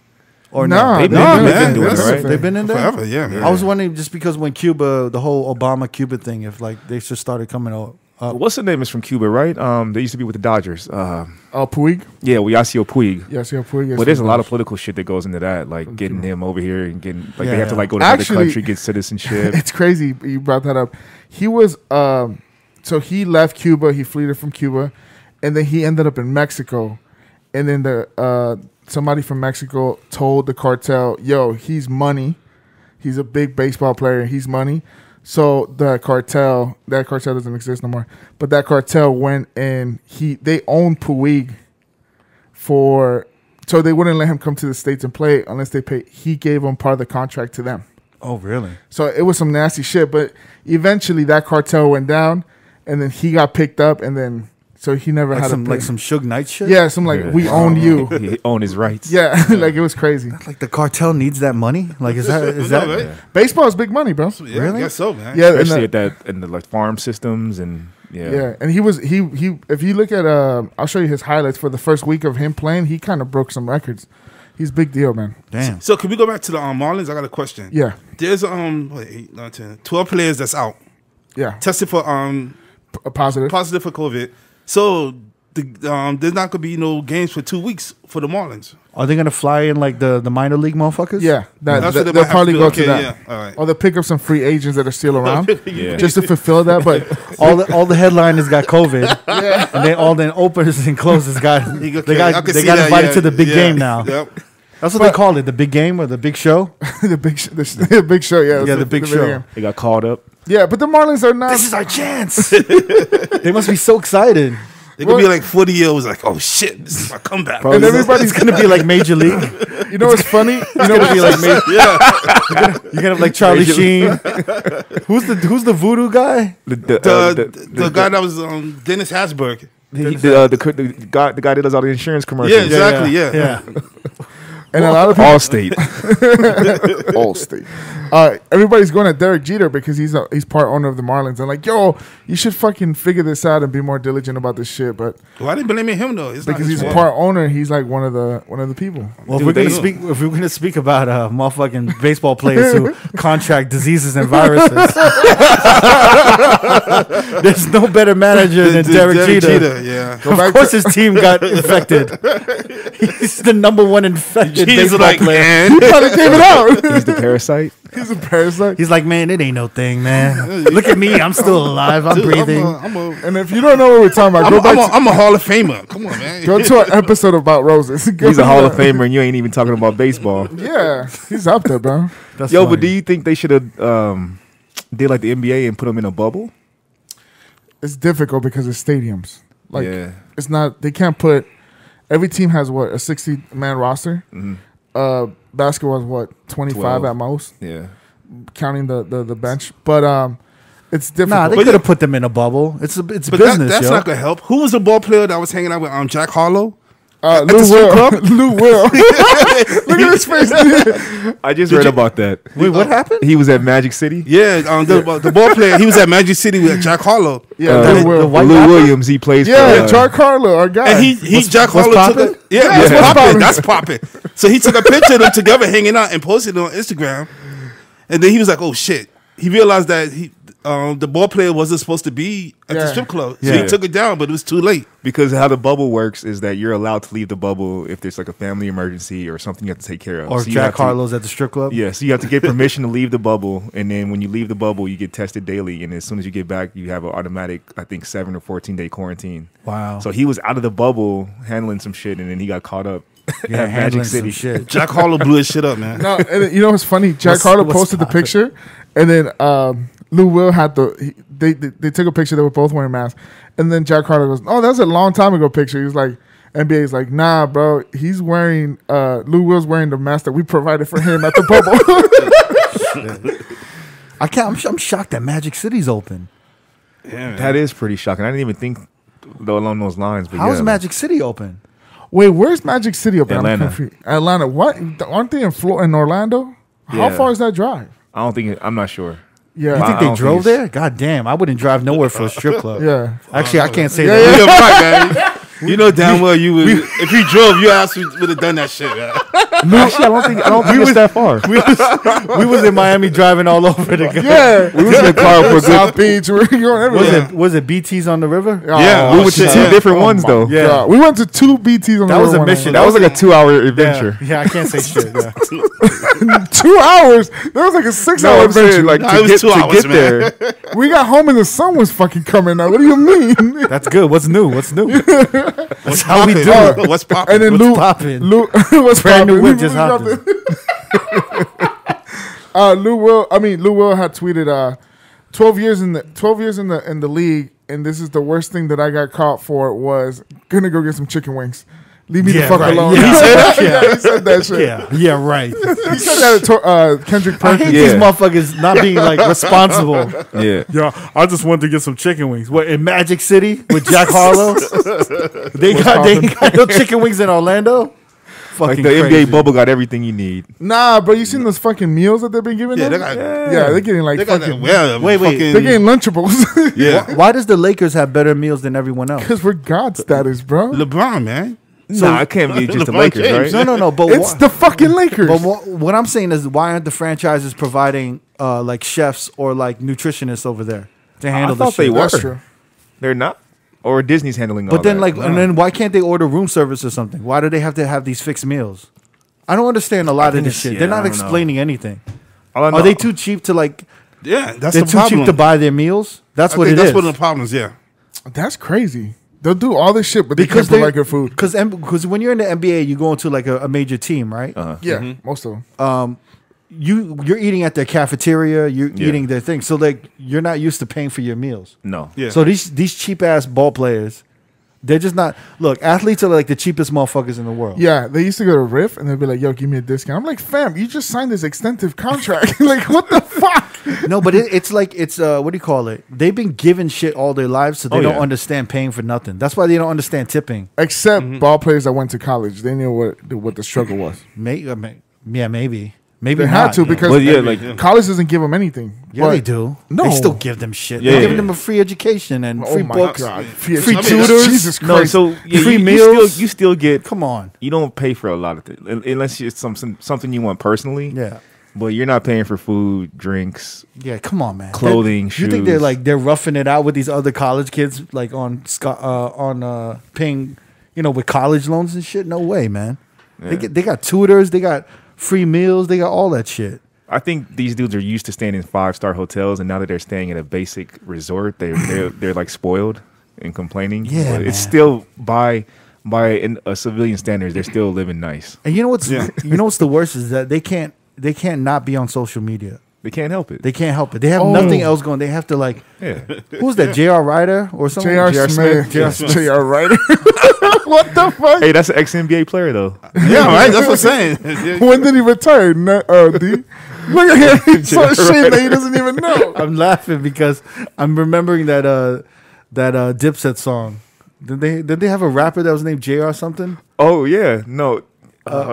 Or Nah, no? They've No, been man, doing it, that's- right? They've been in there? Forever, yeah, man. I was wondering just because when Cuba, the whole Obama-Cuba thing, if like they just started coming up. What's the name is from Cuba, right? They used to be with the Dodgers. Puig. Yeah, Yasiel Puig. Yes, yeah, Puig. But there's a lot of political shit that goes into that, like getting him over here and getting like Yeah, they have to yeah. like go to Actually- another country, get citizenship. It's crazy you brought that up. He was so he left Cuba, he fled from Cuba, and then he ended up in Mexico. And then the somebody from Mexico told the cartel, "Yo, he's money. He's a big baseball player. He's money." So that cartel doesn't exist no more. But that cartel went and they owned Puig so they wouldn't let him come to the States and play unless they pay. He gave them part of the contract to them. Oh, really? So it was some nasty shit, but eventually that cartel went down, and then he got picked up, and then so he never Like had some to pay. like some Suge Knight shit? Yeah, some like we own you. He owned his rights. Yeah, like it was crazy. Like the cartel needs that money? Like is that No, right? Baseball is big money, bro. Yeah, Really? I guess so, man. Yeah, and Especially at that and the like farm systems and yeah, and he if you look at I'll show you his highlights for the first week of him playing. He kind of broke some records. He's a big deal, man. Damn. So can we go back to the Marlins? I got a question. Yeah, There's 12 players that's out. yeah. Tested for A positive. positive for COVID. So there's not gonna be no games for 2 weeks for the Marlins. Are they gonna fly in like the minor league motherfuckers? Yeah, That's what they they'll might have probably to go do. to Okay, that. yeah, all right. Or they'll pick up some free agents that are still around Yeah. just to fulfill that. But all the headliners got COVID, and then all the openers and closers got Okay, they I got can they see got that, invited yeah, to the big yeah, game now. Yep. That's what they call it, the big game or the big show. the big show, yeah, Yeah, the big show. game. They got called up. Yeah, but the Marlins are not. This is our chance. They must be so excited. They could be like 40 years, like, oh shit, this is my comeback. And everybody's It's gonna be like Major League. You know what's funny? You know It'll be like Major. Yeah, You're gonna have like Charlie Sheen. Who's the voodoo guy? the guy that was Dennis Hasberg. The guy that does all the insurance commercials. Yeah, exactly. Yeah. and a lot of people. Allstate. Allstate. Everybody's going at Derek Jeter because he's part owner of the Marlins. And like, yo, you should fucking figure this out and be more diligent about this shit. But Why didn't blame him though? It's not because his he's a fault. part owner, he's like one of the people. Well, Dude, if we're gonna speak about motherfucking baseball players who contract diseases and viruses, there's no better manager than Derek Jeter. Yeah. Of course, his team got infected. He's the number one infected He's baseball like, player. man. He probably gave it out. He's the parasite. He's a parasite. He's like, man, it ain't no thing, man. Look at me, I'm still alive. I'm Dude, breathing. And if you don't know what we're talking about, I'm a Hall of Famer. Come on, man. go to an episode about roses. He's a Hall of Famer, and you ain't even talking about baseball. Yeah, he's up there, bro. That's Yo, funny. but do you think they should have did like the NBA and put them in a bubble? It's difficult because it's stadiums. Like, Yeah. it's not. They can't put. Every team has what, a 60-man roster. Basketball is what, 25 12. at most, Yeah. counting the bench. But it's difficult. Nah, they could have put them in a bubble. It's But business, that's yo. not gonna help. Who was the ball player that was hanging out with Jack Harlow? Lou the strip Will. club? Lou Will. Look at his face. I just read about that. Wait, what happened? He was at Magic City. Yeah, the ball player. He was at Magic City with Jack Harlow. Yeah, Uh, Lou Will. the white Lou rapper? Williams, he plays Yeah, for Jack Harlow, our guy. And he Jack what's Harlow took poppin'? a, yeah, what's that's poppin'? popping. That's popping. So he took a picture of them together hanging out and posted it on Instagram. And then he was like, "Oh shit!" He realized that the ball player wasn't supposed to be at the Yeah. strip club, so Yeah. he took it down, but it was too late. because how the bubble works is that you're allowed to leave the bubble if there's like a family emergency or something you have to take care of. Or So you Jack have to- Harlow's at the strip club? Yeah, so you have to get permission to leave the bubble, and then when you leave the bubble, you get tested daily, and as soon as you get back, you have an automatic, I think, 7 or 14-day quarantine. Wow. So he was out of the bubble handling some shit, and then he got caught up yeah, at handling Magic City. some shit. Jack Harlow blew his shit up, man. No, and you know what's funny? Jack What's- Harlow what's posted the poppin'? picture, and then Lou Will had they took a picture. They were both wearing masks, and then Jack Harlow goes, "Oh, that's a long time ago picture." He was like, "NBA's like, nah, bro. He's wearing Lou Will's wearing the mask that we provided for him at the bubble." I'm shocked that Magic City's open. Yeah, That is pretty shocking. I didn't even think though along those lines. But How is yeah, Magic City open? Wait, where's Magic City up? I'm Atlanta. confused. Atlanta. What? Aren't they in in Orlando? How Yeah. far is that drive? I don't think I'm not sure. Yeah. You I think don't they drove it's- there? God damn, I wouldn't drive nowhere for a strip club. Yeah. Actually, I can't say Yeah, that. You're right, man. You know damn well you would. If you drove, your ass would have done that shit, man. Actually, I don't think it's that far. We was in Miami driving all over the Yeah. We was in the car for a good. South Beach. We're going everywhere. Was it BT's on the river? Yeah, We oh, went to shit, two yeah. different ones my though. Yeah. God. We went to 2 BTs on the That was road a one mission. night. That was like a 2-hour adventure. Yeah, I can't say shit. Yeah. 2 hours. That was like a 6-hour I'm saying, adventure. like Nah, to it was get 2 to hours, get man. there. We got home and the sun was fucking coming out. What do you mean? That's good. What's new? What's new? That's how we do Poppin'? it. What's popping? And then What's Lou, poppin'? Lou what's Brand new poppin'? whip just hopped in. Lou Will had tweeted 12 years in the league, and this is the worst thing that I got caught for was gonna go get some chicken wings. Leave me the fuck right. alone. Yeah. He said that. Yeah. Yeah, he said that shit. Yeah, right. He said that to Kendrick I Perkins. hate these motherfuckers not being like responsible. Yeah. Yeah, I just wanted to get some chicken wings. What, in Magic City with Jack Harlow? they got no chicken wings in Orlando? Like Fucking the crazy. NBA bubble got everything you need. Nah, bro, you seen those fucking meals that they've been giving Yeah, them? they got. Yeah, they're getting like They got that. fucking. Well, Wait. fucking- They're getting Lunchables Yeah, Why does the Lakers have better meals than everyone else? because we're God status, bro. LeBron, man. Nah, it can't be just the LeBron Lakers, James. right? No. But It's the fucking Lakers. But what I'm saying is, why aren't the franchises providing like chefs or like nutritionists over there to I handle the thought they shit? were. That's true. They're not. Or Disney's handling all But then, that. and then why can't they order room service or something? Why do they have to have these fixed meals? I don't understand a lot of think this it's- shit. yeah, They're I not don't know. explaining anything. All I know- Are they too cheap to like? Yeah, that's They're the too problem. cheap to buy their meals. That's I what think it that's is. one of the problems. Yeah. That's crazy. They'll do all this shit, but they Because can't they provide good food. Because when you're in the NBA, you go into like a major team, right? Yeah, most of them. You're eating at their cafeteria. You're Yeah. eating their thing. So like you're not used to paying for your meals. No. Yeah. So these cheap ass ball players, they're just not. Look, athletes are like the cheapest motherfuckers in the world. Yeah, they used to go to Riff and they'd be like, "Yo, give me a discount." I'm like, "Fam, you just signed this extensive contract. Like, what the fuck?" No, but it's like it's what do you call it? They've been given shit all their lives, so they Oh, don't yeah. understand paying for nothing. That's why they don't understand tipping. Except ball players that went to college, they knew what the struggle was. Maybe They not. had to because Well, yeah, like- college doesn't give them anything. Yeah, But- they do. No. They still give them shit. Yeah, They're yeah, giving yeah. them a free education and Oh free my books. god, Free I mean, that's- tutors. Jesus Christ! No, so yeah, Free you meals. still get. Come on. You don't pay for a lot of things unless it's something you want personally. Yeah. But you're not paying for food, drinks. Yeah, come on, man. Clothing, You think they're shoes. like they're roughing it out with these other college kids, like on paying, with college loans and shit? No way, man. Yeah. They got tutors, they got free meals, they got all that shit. I think these dudes are used to staying in 5-star hotels, and now that they're staying at a basic resort, they're like spoiled and complaining. Yeah, But it's man. still by a civilian standards, they're still living nice. And you know what's Yeah. what's the worst is that they can't not be on social media. They can't help it. They can't help it. They have Oh. nothing else going. They have to like yeah. who's that? J.R. Ryder or something? J.R. Smith, J.R. Smith. J.R. Ryder. What the fuck? Hey, that's an ex-NBA player though. Yeah, right. That's what I'm saying. When did he retire? D. Look at him. He's so ashamed that he doesn't even know. I'm laughing because I'm remembering that Dipset song. Did they have a rapper that was named J.R. something? Oh yeah, no,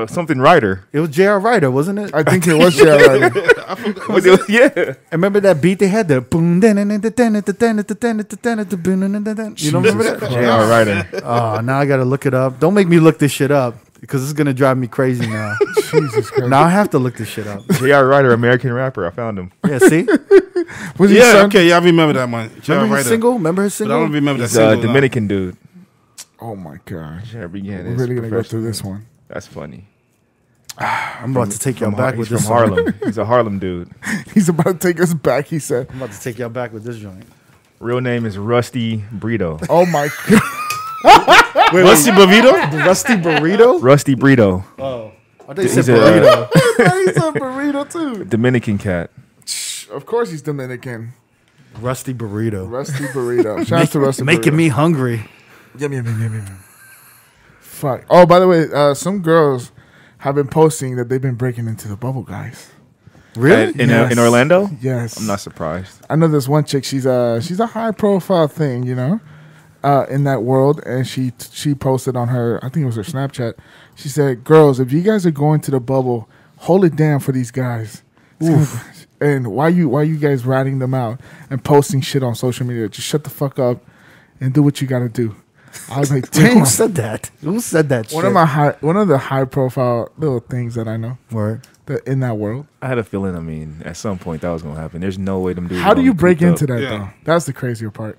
something Ryder. It was J.R. Ryder, wasn't it? I think it was J.R. Ryder. Yeah. I remember that beat they had the boom. You don't remember that? J.R. Ryder. Oh, now I gotta look it up. Don't make me look this shit up because it's gonna drive me crazy now. Jesus Christ. Now I have to look this shit up. J.R. Ryder, American rapper. I found him. Yeah, see? Was he Yeah. son? Okay. Yeah, I remember that one. Remember his single? Remember his But I single? don't remember that He's a single. no. Dominican dude. Oh my gosh. Yeah, began We're his really gonna go professional- through this one. That's funny. I'm about to take y'all From back He's with from this song. Harlem. He's a Harlem dude. He's about to take us back, he said. I'm about to take y'all back with this joint. Real name is Rusty Brito. Oh my god. Wait, Rusty Burrito? Rusty Burrito? Rusty Brito, Oh. I thought you He's said a- burrito. He's a burrito too. Dominican cat. Of course he's Dominican. Rusty Burrito. Rusty burrito. Shout out to Rusty Making burrito. me hungry. Yum, yum, yum, yum, yum. Fuck. Oh, by the way, some girls have been posting that they've been breaking into the bubble, guys. Really? In Yes. Orlando? Yes. I'm not surprised. I know this one chick. She's a high profile thing, in that world, and she posted on her, I think it was her Snapchat. She said, "Girls, if you guys are going to the bubble, hold it down for these guys. And why you guys ratting them out and posting shit on social media? Just shut the fuck up and do what you got to do." I was like, Wait, "Damn." who said that? Who said that shit? One of the high profile little things that I know Word. that in that world. I had a feeling, I mean, at some point that was going to happen. There's no way them dudes. How do you break into that? that Yeah. though? That's the crazier part.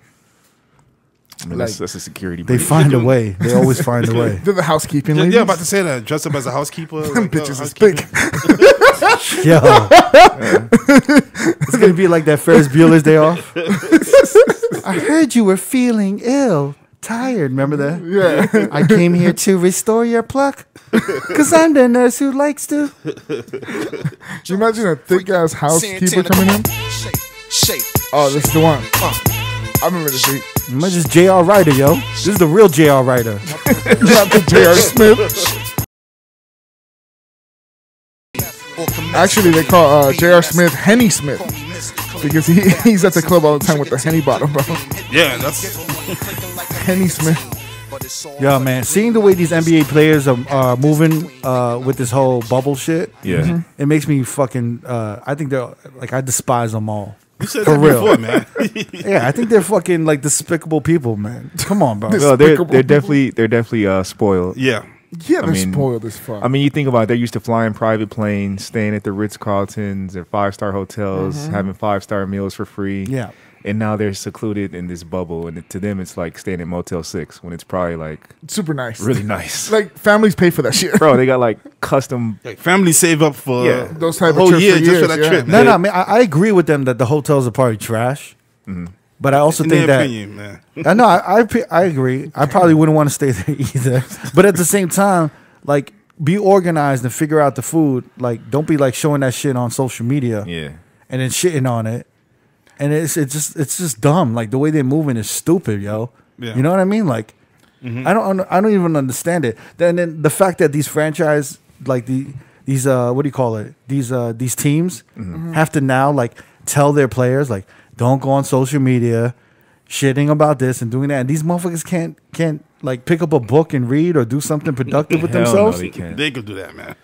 I mean, that's a security They breach. find a way. They always find a way. They're the housekeeping Yeah, ladies. yeah, about to say that. Dress up as a housekeeper. Them like, bitches is housekeeping. thick. Yo. It's going to be like that Ferris Bueller's Day Off. I heard you were feeling ill. Tired. Remember that? Yeah. I came here to restore your pluck. Because I'm the nurse who likes to. Can you imagine a thick ass housekeeper coming in? Oh, this is the one. I remember this beat. Remember this J.R. Ryder, yo. This is the real J.R. Ryder. Not the J.R. Smith. Actually, they call J.R. Smith Henny Smith because he's at the club all the time with the Henny bottle, bro. Yeah, that's Henny Smith. Yo, man. Seeing the way these NBA players are moving with this whole bubble shit, Yeah. it makes me fucking. I think they're like, I despise them all. you said For that real. before, man. Yeah, I think they're fucking like despicable people, man. Come on, bro. Well, they're Despicable definitely spoiled. Yeah. Yeah, they're mean- spoiled as fuck. I mean, you think about it, they're used to flying private planes, staying at the Ritz-Carltons and 5-star hotels, having 5-star meals for free. Yeah. and now they're secluded in this bubble, and to them it's like staying in Motel 6 when it's probably like Super nice. really nice. Like families pay for that shit. Bro, they got like custom. Like family save up for Those type a of whole trips year for just years, for that yeah. trip. No, I mean, I agree with them that the hotels are probably trash. But I also In think their that opinion, man. I know I agree. I probably wouldn't want to stay there either. But at the same time, like, be organized and figure out the food. Like, don't be like showing that shit on social media. Yeah. And then shitting on it. And it's just dumb. Like, the way they're moving is stupid, yo. Yeah. You know what I mean? Like, I don't even understand it. Then the fact that these franchise, like these what do you call it? These teams have to now like tell their players like, don't go on social media shitting about this and doing that. And these motherfuckers can't like pick up a book and read or do something productive with Hell no, themselves. they can't. They could do that, man.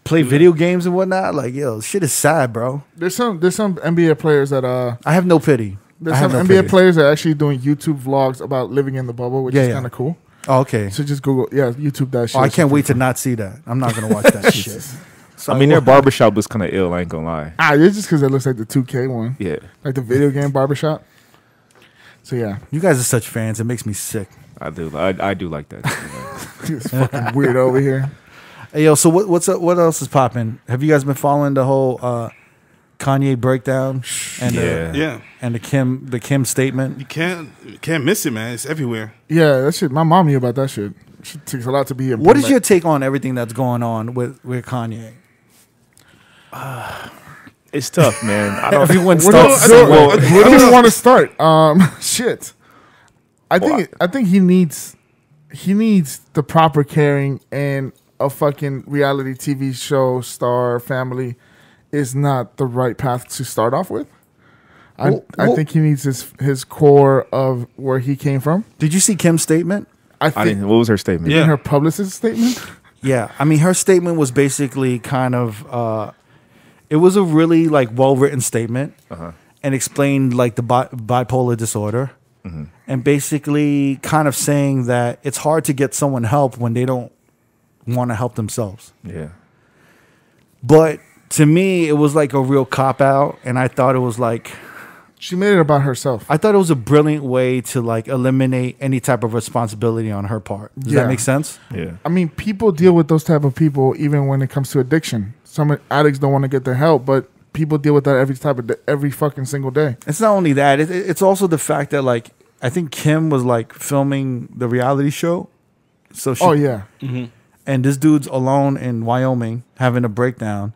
Play video games and whatnot. Like, yo, shit is sad, bro. There's some NBA players that I have no pity. there's I have some no NBA pity. players that are actually doing YouTube vlogs about living in the bubble, which is kind of cool. Oh, okay. So just Google, YouTube that shit. Oh, I can't wait to not see that. I'm not gonna watch that shit. So I mean, their barbershop was kind of ill. I ain't gonna lie. It's just because it looks like the 2K one, Yeah. like the video game barbershop. So yeah, you guys are such fans. It makes me sick. I do. I do like that. it's fucking weird over here. Hey, yo, so what's up? What else is popping? Have you guys been following the whole Kanye breakdown and Yeah. and the Kim statement? You can't miss it, man. It's everywhere. Yeah, that shit. My mom knew about that shit. It takes a lot to be. What is your take on everything that's going on with Kanye? It's tough, man. I don't. Everyone Where starts. do you want to start? Shit. I think he needs the proper caring, and a fucking reality TV show star family is not the right path to start off with. I think he needs his core of where he came from. Did you see Kim's statement? I didn't. What was her statement? In her publicist statement. Yeah, I mean, her statement was basically kind of. It was a really like well written statement, and explained like the bipolar disorder, and basically kind of saying that it's hard to get someone help when they don't want to help themselves. Yeah. But to me, it was like a real cop out, and I thought it was like. She made it about herself. I thought it was a brilliant way to like eliminate any type of responsibility on her part. Does that make sense? Yeah. I mean, people deal with those type of people even when it comes to addiction. Some addicts don't want to get their help, but people deal with that every fucking single day. It's not only that; it's also the fact that like I think Kim was like filming the reality show, so she, and this dude's alone in Wyoming having a breakdown.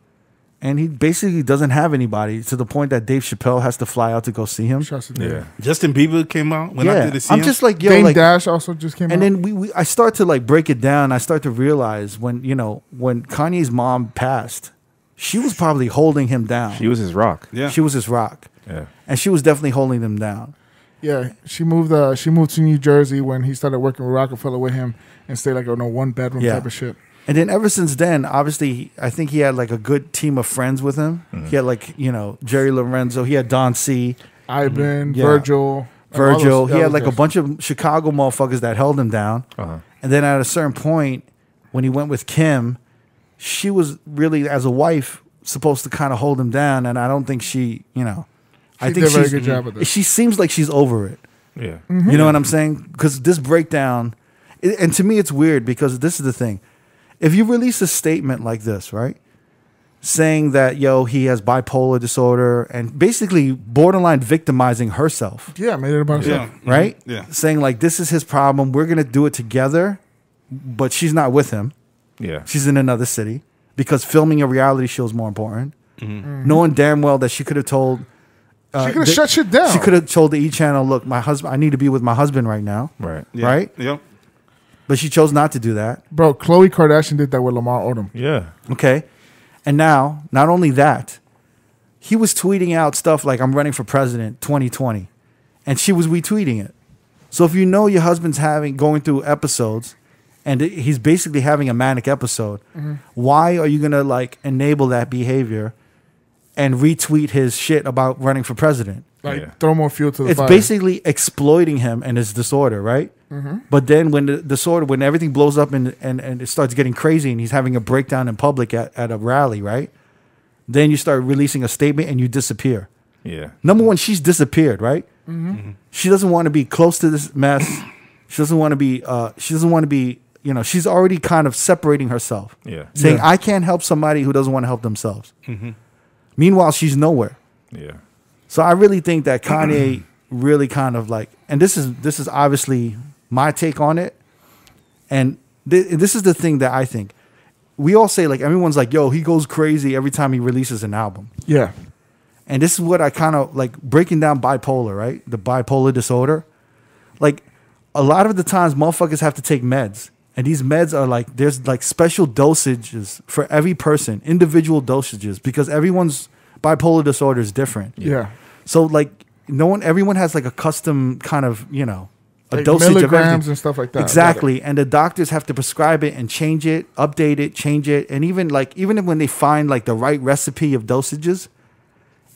And he basically doesn't have anybody to the point that Dave Chappelle has to fly out to go see him. Yeah. Justin Bieber came out. Went out there to see I'm him. just like, yo, Dame like, Dash also just came out. and then I start to like break it down. I start to realize when Kanye's mom passed, she was probably holding him down. She was his rock. Yeah. She was his rock. Yeah. And she was definitely holding him down. Yeah, she moved to New Jersey when he started working with Rockefeller with him and stayed like on a one bedroom type of shit. And then ever since then, obviously, I think he had like a good team of friends with him. He had like, Jerry Lorenzo. He had Don C. Ivan, Yeah. Virgil. He had like a bunch of Chicago motherfuckers that held him down. And then at a certain point, when he went with Kim, she was really, as a wife, supposed to kind of hold him down. And I don't think she, I think did a very good job with it. She seems like she's over it. Yeah. You know what I'm saying? Because this breakdown, and to me, it's weird because this is the thing. If you release a statement like this, right, saying that, he has bipolar disorder and basically borderline victimizing herself, Yeah, made it about herself. right? Yeah. Saying like, this is his problem. We're going to do it together, but she's not with him. Yeah. She's in another city because filming a reality show is more important. Knowing damn well that she could have told... She could have shut shit down. She could have told the E! Channel, look, my husband, I need to be with my husband right now. Right. Yeah. Right? Yep. But she chose not to do that. Bro, Khloe Kardashian did that with Lamar Odom. Yeah. Okay. And now, not only that, he was tweeting out stuff like, I'm running for president 2020. And she was retweeting it. So if you know your husband's going through episodes and he's basically having a manic episode, why are you going to like enable that behavior and retweet his shit about running for president? Like, throw more fuel to the It's fire. basically exploiting him and his disorder, right? But then when the disorder, when everything blows up and it starts getting crazy and he's having a breakdown in public at a rally, right? Then you start releasing a statement and you disappear. Yeah. Number one, she's disappeared, right? She doesn't want to be close to this mess. She doesn't want to be. She doesn't want to be. You know, she's already kind of separating herself. Yeah. Saying I can't help somebody who doesn't want to help themselves. Meanwhile, she's nowhere. Yeah. So I really think that Kanye really kind of like, and this is obviously my take on it. And this is the thing that I think. We all say, like, everyone's like, yo, he goes crazy every time he releases an album. Yeah. And this is what I kind of like breaking down bipolar, right? The bipolar disorder. Like, a lot of the times motherfuckers have to take meds. And these meds are like, there's like special dosages for every person, individual dosages, because everyone's bipolar disorder is different. Yeah. So like everyone has like a custom kind of, you know, a Like dosage of milligrams everything. and stuff like that. Exactly. And the doctors have to prescribe it and change it, update it, change it. And even when they find like the right recipe of dosages,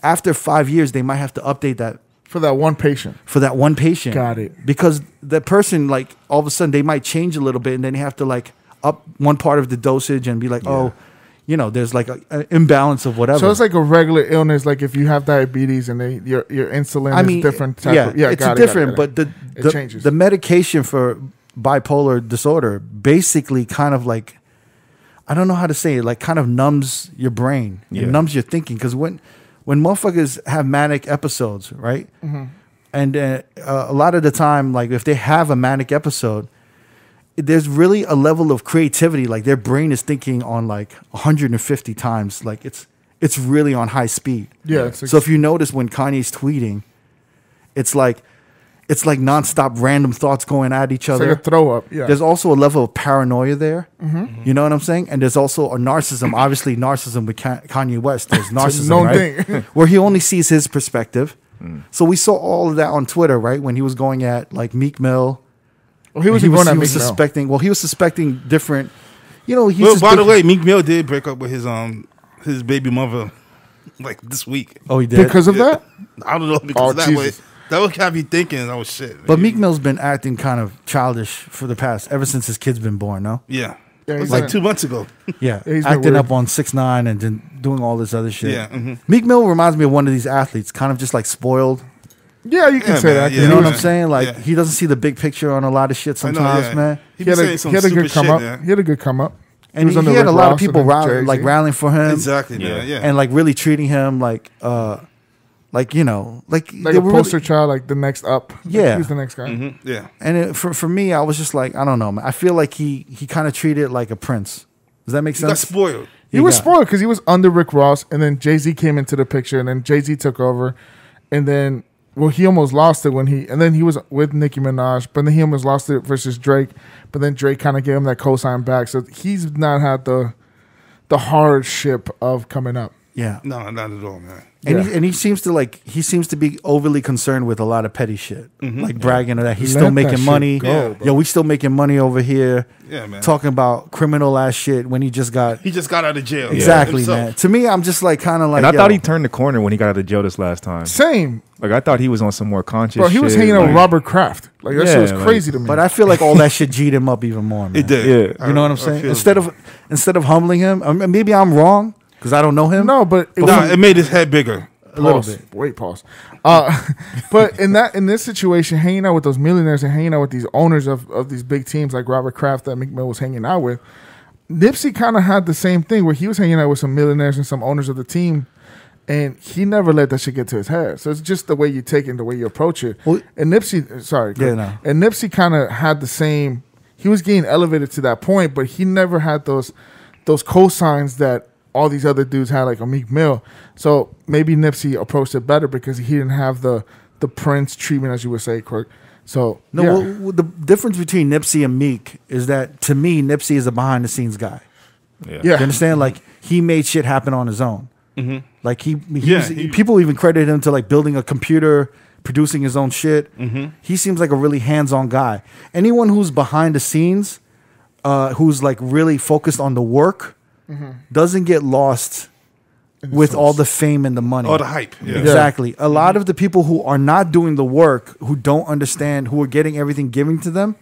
after 5 years, they might have to update that For that one patient. Got it. Because that person, like, all of a sudden they might change a little bit, and then they have to like up one part of the dosage and be like, oh, you know, there's like an imbalance of whatever. So it's like a regular illness, like if you have diabetes and your insulin is different. It's different, but it changes. The medication for bipolar disorder basically kind of like, I don't know how to say it, like kind of numbs your brain, it numbs your thinking. Because when motherfuckers have manic episodes, right? And a lot of the time, like if they have a manic episode, there's really a level of creativity. Like their brain is thinking on like 150 times. Like it's really on high speed. Yeah. So if you notice when Kanye's tweeting, it's like nonstop random thoughts going at each other. It's like a throw up. Yeah. There's also a level of paranoia there. You know what I'm saying? And there's also a narcissism. Obviously, narcissism with Kanye West. There's narcissism, known right? thing. Where he only sees his perspective. So we saw all of that on Twitter, right? When he was going at like Meek Mill. Well, he was suspecting. Well, he was suspecting different. You know, by the way, Meek Mill did break up with his baby mother like this week. Oh, he did because of that. I don't know because of that Jesus. way. That would have you thinking, oh shit. But Meek Mill's been acting kind of childish for the past, ever since his kid's been born, no? Yeah. Yeah, It was he's like like- 2 months ago. Yeah, he's been acting weird. up on 6ix9ine and then doing all this other shit. Yeah, Meek Mill reminds me of one of these athletes, kind of just like spoiled. Yeah, you can Yeah, say man, that. yeah. You know what Yeah. I'm saying? Like Yeah. he doesn't see the big picture on a lot of shit I know, sometimes, yeah. man. He He had saying some a stupid good come shit, up. man. He had a good come up. And was he under had a Rick lot of Ross people and Jay-Z. rallying for him, Exactly, man. Yeah. and like really treating him like you know, like Like they a were poster really, child, like the next up. Like, Yeah. he's the next guy. Mhm, yeah. and for me, I was just like, I don't know, man. I feel like he kind of treated it like a prince. Does that make He got sense? spoiled. He was got- spoiled because he was under Rick Ross, and then Jay-Z came into the picture, and then Jay-Z took over, and then he almost lost it and then he was with Nicki Minaj, but then he almost lost it versus Drake, but then Drake kind of gave him that cosign back, so he's not had the hardship of coming up. Yeah. No, not at all, man. And he seems to be overly concerned with a lot of petty shit, like bragging that he's Let still that making shit money. go, bro. Yo, we still making money over here. Yeah, man. Talking about criminal ass shit when he just got He just got out of jail. exactly, himself. man. To me, I'm just like kind of like. And I yo, thought he turned the corner when he got out of jail this last time. Same, Like I thought he was on some more conscious. bro. He was shit, hanging out with like- Robert Kraft. Like that Yeah, shit was like- crazy to me. But I feel like all that shit G'd him up even more, man. It did. Yeah. You know what I'm I saying? feel Instead of humbling him, maybe I'm wrong because I don't know him. no, but it Nah, was it made his head bigger. a little Pause. bit. Wait, pause. But in this situation, hanging out with those millionaires and hanging out with these owners of these big teams like Robert Kraft that Meek Mill was hanging out with, Nipsey kind of had the same thing where he was hanging out with some millionaires and some owners of the team, and he never let that shit get to his head. So it's just the way you take it and the way you approach it. Well- And Nipsey, sorry, Yeah, no. and Nipsey kind of had the same. He was getting elevated to that point, but he never had those cosigns that all these other dudes had, like a Meek Mill. So maybe Nipsey approached it better because he didn't have the Prince treatment, as you would say, Quirk. So No, yeah. well, the difference between Nipsey and Meek is that to me, Nipsey is a behind the scenes guy. yeah. You understand? Like he made shit happen on his own. Like people even credit him to like building a computer, producing his own shit. He seems like a really hands-on guy. Anyone who's behind the scenes, who's like really focused on the work, doesn't get lost with all the fame and the money. All the hype. Yeah. Exactly. A lot of the people who are not doing the work, who don't understand, who are getting everything given to them,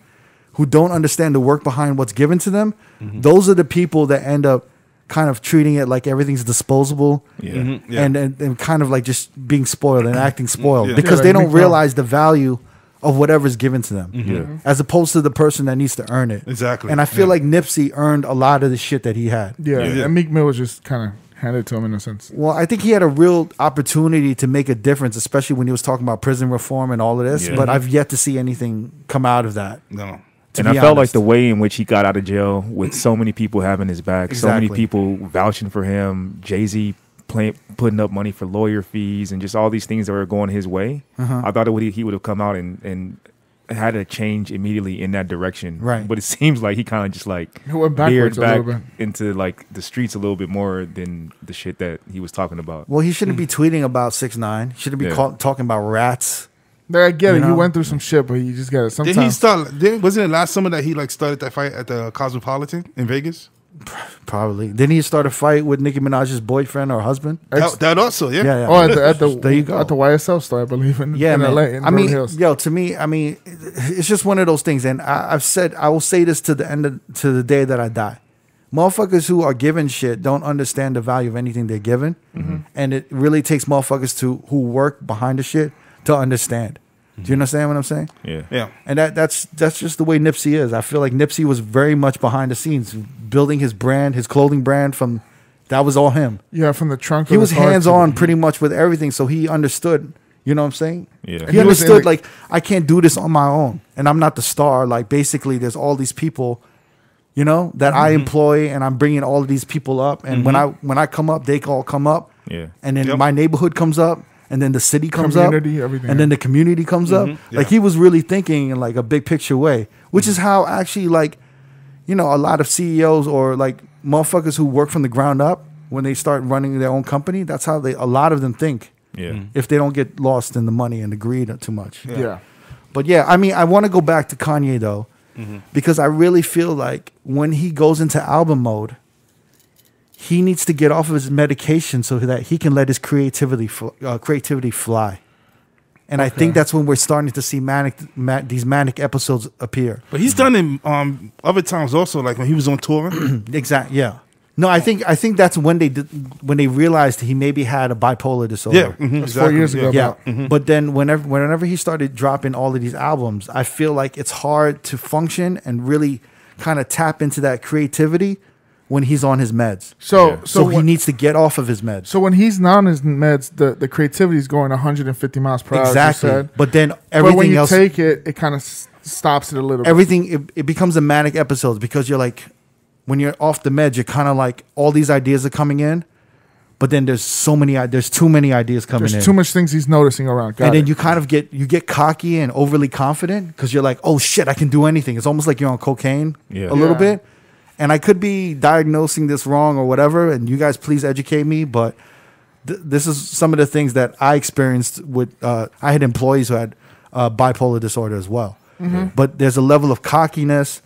who don't understand the work behind what's given to them, those are the people that end up kind of treating it like everything's disposable. Yeah. Mhm. Yeah. And kind of like just being spoiled and acting spoiled Yeah. because Yeah, they like don't Meek Mill. realize the value of whatever's given to them, Yeah. as opposed to the person that needs to earn it. Exactly. And I feel Yeah. like Nipsey earned a lot of the shit that he had. Yeah, Yeah. and Meek Mill was just kind of handed to him in a sense. Well, I think he had a real opportunity to make a difference, especially when he was talking about prison reform and all of this. Yeah. But I've yet to see anything come out of that. No. to And be I felt like honest. the way in which he got out of jail with so many people having his back, so many Exactly. people vouching for him, Jay-Z putting up money for lawyer fees and just all these things that were going his way. Uh-huh. I thought he would have come out and had a change immediately in that direction. Right. But it seems like he kind of just like He went veered backwards a back little bit. into like the streets a little bit more than the shit that he was talking about. Well, he shouldn't be tweeting about 6ix9ine. He shouldn't be Yeah. talking about rats. There, I get You it. You know? went through some shit, but you just got it. Did he Sometimes start? Wasn't it last summer that he like started that fight at the Cosmopolitan in Vegas? Probably. Didn't he start a fight with Nicki Minaj's boyfriend or husband? That also, yeah. Yeah, yeah. Oh, at the There you go. at the YSL store, I believe in Yeah, in man. LA. In I Beverly mean, Hills. yo, to me, I mean, it's just one of those things, and I will say this to the day that I die. Motherfuckers who are given shit don't understand the value of anything they're given, and it really takes motherfuckers who work behind the shit to understand. Do you understand what I'm saying? Yeah. Yeah. And that's just the way Nipsey is. I feel like Nipsey was very much behind the scenes, building his brand, his clothing brand from. That was all him. Yeah, from the trunk. He of was his heart hands to- on pretty much with everything, so he understood. You know what I'm saying? Yeah. He He was in understood the- like I can't do this on my own, and I'm not the star. Like basically, there's all these people, you know, that I employ, and I'm bringing all of these people up. And when I come up, they all come up. Yeah. And then Yep. my neighborhood comes up, and then the city comes Community, up, everything, and then the community comes up. Yeah. Like he was really thinking in like a big picture way, which is how actually like, you know, a lot of CEOs or like motherfuckers who work from the ground up when they start running their own company. That's how a lot of them think. Yeah. If they don't get lost in the money and the greed too much. Yeah. But yeah, I mean, I want to go back to Kanye though, because I really feel like when he goes into album mode, he needs to get off of his medication so that he can let his creativity fly. And I think that's when we're starting to see these manic episodes appear. But he's done it other times also, like when he was on tour. Exactly. Yeah. No, I think that's when they realized he maybe had a bipolar disorder. Yeah, That's 4 years ago. Yeah, about. but then whenever he started dropping all of these albums, I feel like it's hard to function and really kind of tap into that creativity when he's on his meds. So So he when, needs to get off of his meds. so when he's not on his meds, the creativity is going 150 miles per hour. as you Exactly. said. But then But everything when you else, take it, it kind of stops it a little bit. everything it becomes a manic episode because you're like, when you're off the meds, you're kind of like all these ideas are coming in, but then there's too many ideas coming in. There's too much things he's noticing around. Got And then it. you kind of get cocky and overly confident because you're like, oh shit, I can do anything. It's almost like you're on cocaine Yeah. a little Yeah. bit. And I could be diagnosing this wrong or whatever. And you guys please educate me. But this is some of the things that I experienced with, I had employees who had bipolar disorder as well. But there's a level of cockiness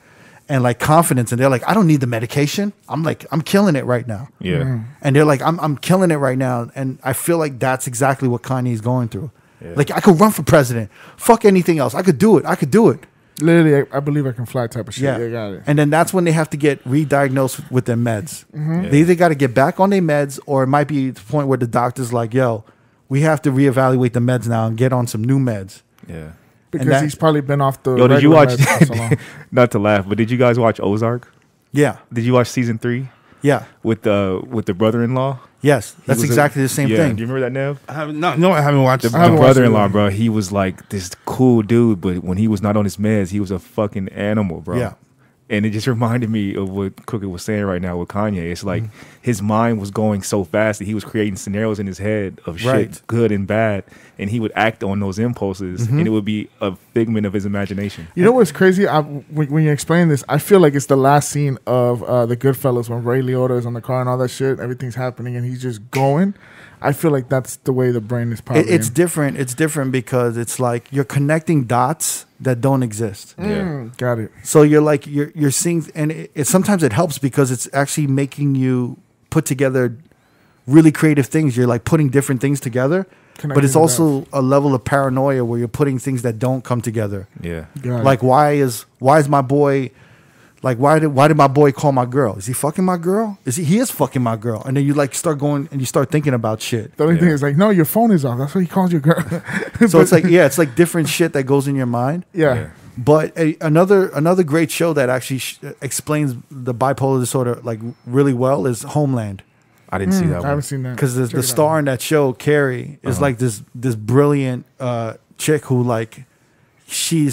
and like confidence. And they're like, I don't need the medication. I'm like, I'm killing it right now. Yeah. And they're like, I'm killing it right now. And I feel like that's exactly what Kanye's going through. Like, I could run for president. Fuck anything else. I could do it. Literally, I believe I can fly type of shit. Yeah. Yeah, got it. And then that's when they have to get re-diagnosed with their meds. They either got to get back on their meds or it might be the point where the doctor's like, yo, we have to reevaluate the meds now and get on some new meds. Yeah. Because that- he's probably been off the. Yo, did you regular watch? meds for so long. Not to laugh, but did you guys watch Ozark? Yeah. Did you watch season 3 Yeah. with the brother-in-law? Yes. That's He was exactly the same yeah. thing. Do you remember that, Nev? I haven't watched it. I haven't The watched brother-in-law, it. bro, he was like this cool dude, but when he was not on his meds, he was a fucking animal, bro. Yeah. And it just reminded me of what Crooked was saying right now with Kanye. It's like his mind was going so fast that he was creating scenarios in his head of shit, Right. good and bad, and he would act on those impulses, and it would be a figment of his imagination. You know what's crazy? When you explain this, I feel like it's the last scene of the Goodfellas when Ray Liotta is on the car and all that shit. Everything's happening and he's just going. I feel like that's the way the brain is probably. It's different. It's different because it's like you're connecting dots that don't exist. Got it. So you're like you're seeing, and it sometimes it helps because it's actually making you put together really creative things. You're like putting different things together, but Connecting it's the also a level of paranoia where you're putting things that don't come together. Yeah. Got it. Like why is my boy Like, why did my boy call my girl? Is he fucking my girl? He is fucking my girl. And then you like start going and you start thinking about shit. The only thing is like, no, your phone is off. That's what he calls your girl. So it's like, yeah, it's like different shit that goes in your mind. Yeah. But another great show that actually explains the bipolar disorder like really well is Homeland. I didn't see that I one. haven't seen that. Because the star in that show, Carrie, is like this brilliant chick who like she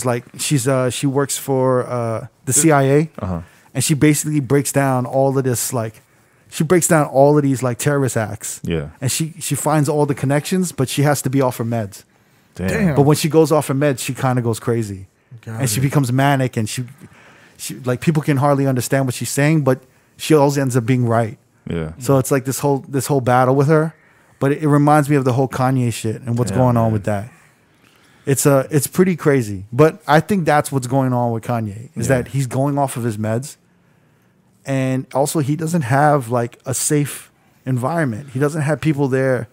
works for the CIA, and she basically breaks down all of this these like terrorist acts. Yeah. And she finds all the connections, but she has to be off her meds. Damn. But when she goes off her meds, she kind of goes crazy, she becomes manic, and she like people can hardly understand what she's saying, but she always ends up being right. Yeah. So it's like this whole battle with her, but it reminds me of the whole Kanye shit and what's going on with that. It's pretty crazy, but I think that's what's going on with Kanye is that he's going off of his meds, and also he doesn't have like a safe environment. He doesn't have people there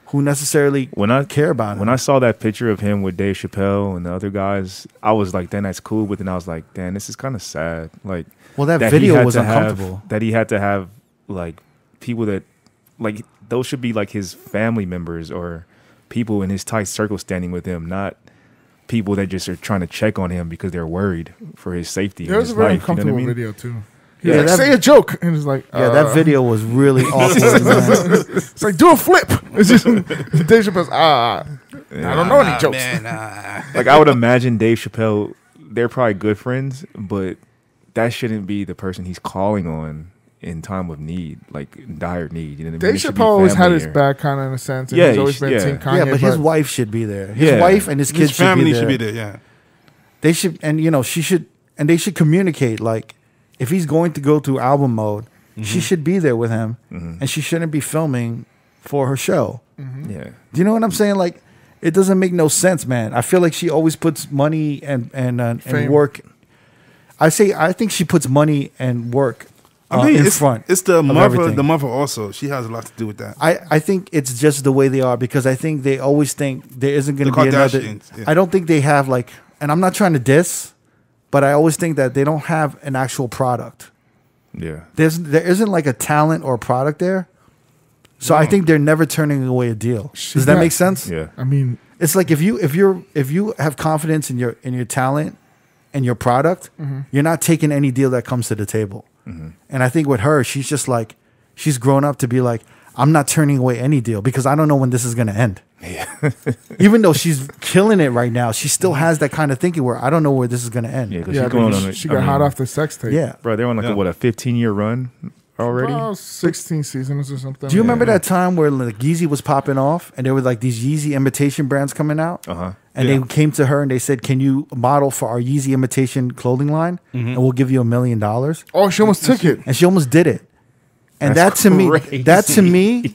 who necessarily care about him. When I saw that picture of him with Dave Chappelle and the other guys, I was like, "Damn, that's cool." But then I was like, "Damn, this is kind of sad." Like, well, that he video had was to uncomfortable. that he had to have like people that like those should be like his family members or people in his tight circle standing with him, not people that just are trying to check on him because they're worried for his safety. There was a very uncomfortable video too. Yeah, like, say a joke, and it's like, that video was really awkward. Man. It's like, do a flip. It's just Dave Chappelle's. I don't know any jokes. Man, Like I would imagine Dave Chappelle, they're probably good friends, but that shouldn't be the person he's calling on in time of need, like dire need. You know what I mean? Dave It should Chappelle be always had family his here. back, kind of in a sense. And Yeah, he's always been yeah. Team Kanye. Yeah, but his wife should be there. His Yeah. wife and his kids his family should be there. Yeah. They should, and they should communicate. Like, if he's going to go through album mode, she should be there with him, and she shouldn't be filming for her show. Yeah. Do you know what I'm saying? Like, it doesn't make no sense, man. I feel like she always puts money and work. I think she puts money and work in front. It's the of mother. everything. The mother also. She has a lot to do with that. I think it's just the way they are, because I think they always think there isn't going to The be another. Kardashians, yeah. I don't think they have like, and I'm not trying to diss, but I always think that they don't have an actual product. Yeah. There isn't like a talent or a product there. So I think they're never turning away a deal. Does that make sense? Yeah. I mean, It's like if you have confidence in your talent and your product, you're not taking any deal that comes to the table. And I think with her, she's just like, she's grown up to be like, I'm not turning away any deal because I don't know when this is going to end. Even though she's killing it right now, she still has that kind of thinking where I don't know where this is going to end. Yeah, because yeah, she's going because on. she got hot off the sex tape. Yeah. Bro, they're on like a 15-year run already. Oh, 16 seasons or something. Do you remember that time where like Yeezy was popping off and there were like these Yeezy imitation brands coming out? And they came to her and they said, "Can you model for our Yeezy imitation clothing line? And we'll give you $1 million." Oh, she almost took it. And she almost did it. And That's that to me,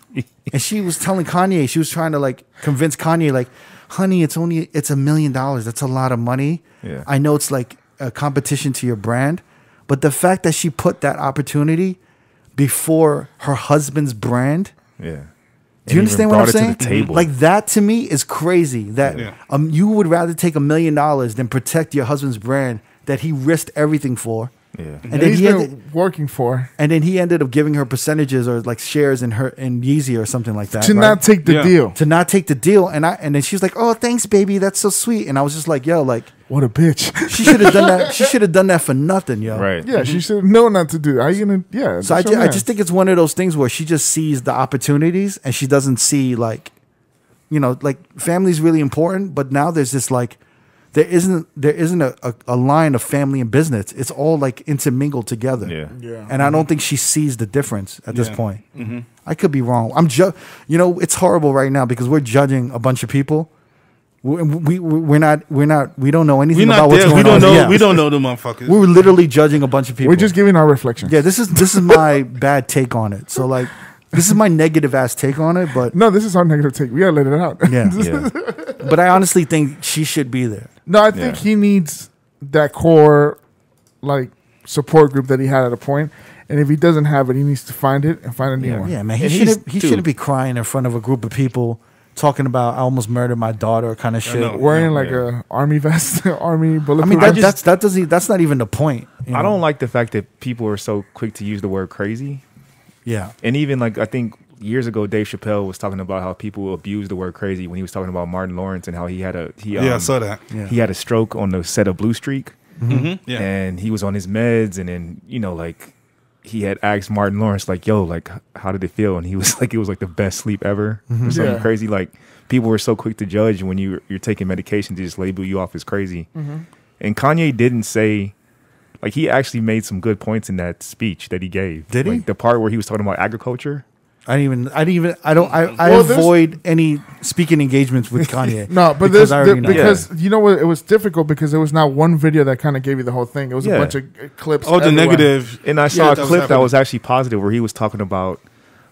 and she was telling Kanye, she was trying to like convince Kanye, like, "Honey, it's $1 million. That's a lot of money. Yeah. I know it's like a competition to your brand, but the fact that she put that opportunity before her husband's brand." Yeah. Do you understand what I'm saying? To the table. Like that to me is crazy. That you would rather take $1 million than protect your husband's brand that he risked everything for. Yeah. And And then he's he been ended, working for and then he ended up giving her percentages or like shares in Yeezy or something like that. to right? not take the Yeah. deal. To not take the deal, and then she's like, "Oh, thanks, baby. That's so sweet." And I was just like, "Yo, like What a bitch. she should have done that. She should have done that for nothing, yo." Right. Yeah, she should have known not to do. Are you gonna? Yeah. So that's your I man. just think it's one of those things where she just sees the opportunities and she doesn't see like, like family's really important, but now there's this like, there isn't a line of family and business. It's all like intermingled together. Yeah. Yeah. And I don't think she sees the difference at this Yeah. point. I could be wrong. It's horrible right now because we're judging a bunch of people. We don't know anything We're about not what's there. going We don't on. know. Yeah. We don't know the motherfuckers. We're literally judging a bunch of people. We're just giving our reflections. Yeah, this is my bad take on it. So like, this is my negative ass take on it. But No, this is our negative take. We gotta let it out. yeah, Yeah. but I honestly think she should be there. No, I think Yeah. he needs that core, like, support group that he had at a point. And if he doesn't have it, he needs to find it and find a new one. Yeah, man, he And he's- shouldn't dude. be crying in front of a group of people talking about I almost murdered my daughter kind of shit. know. Wearing Yeah. like a army vest, army bulletproof. I mean, vest. that's not even the point. you I know? don't like the fact that people are so quick to use the word crazy. Yeah. And even like I think years ago, Dave Chappelle was talking about how people abuse the word crazy when he was talking about Martin Lawrence and how he had I saw that. Yeah. he had a stroke on the set of Blue Streak, Mm-hmm. Yeah. and he was on his meds, and then like he had asked Martin Lawrence like, "Yo, like how did it feel?" And he was like, "It was like the best sleep ever," or something Yeah. crazy. Like people were so quick to judge when you're taking medication to just label you off as crazy. And Kanye didn't say. Like he actually made some good points in that speech that he gave. Did he? Like the part where he was talking about agriculture. I Well, there's- avoid any speaking engagements with Kanye. No, but because I already know. because you know what, it was difficult because there was not one video that kind of gave you the whole thing. It was Yeah. a bunch of clips. Oh, the everywhere. negative. And I saw Yeah, a that was clip that happening. was actually positive where he was talking about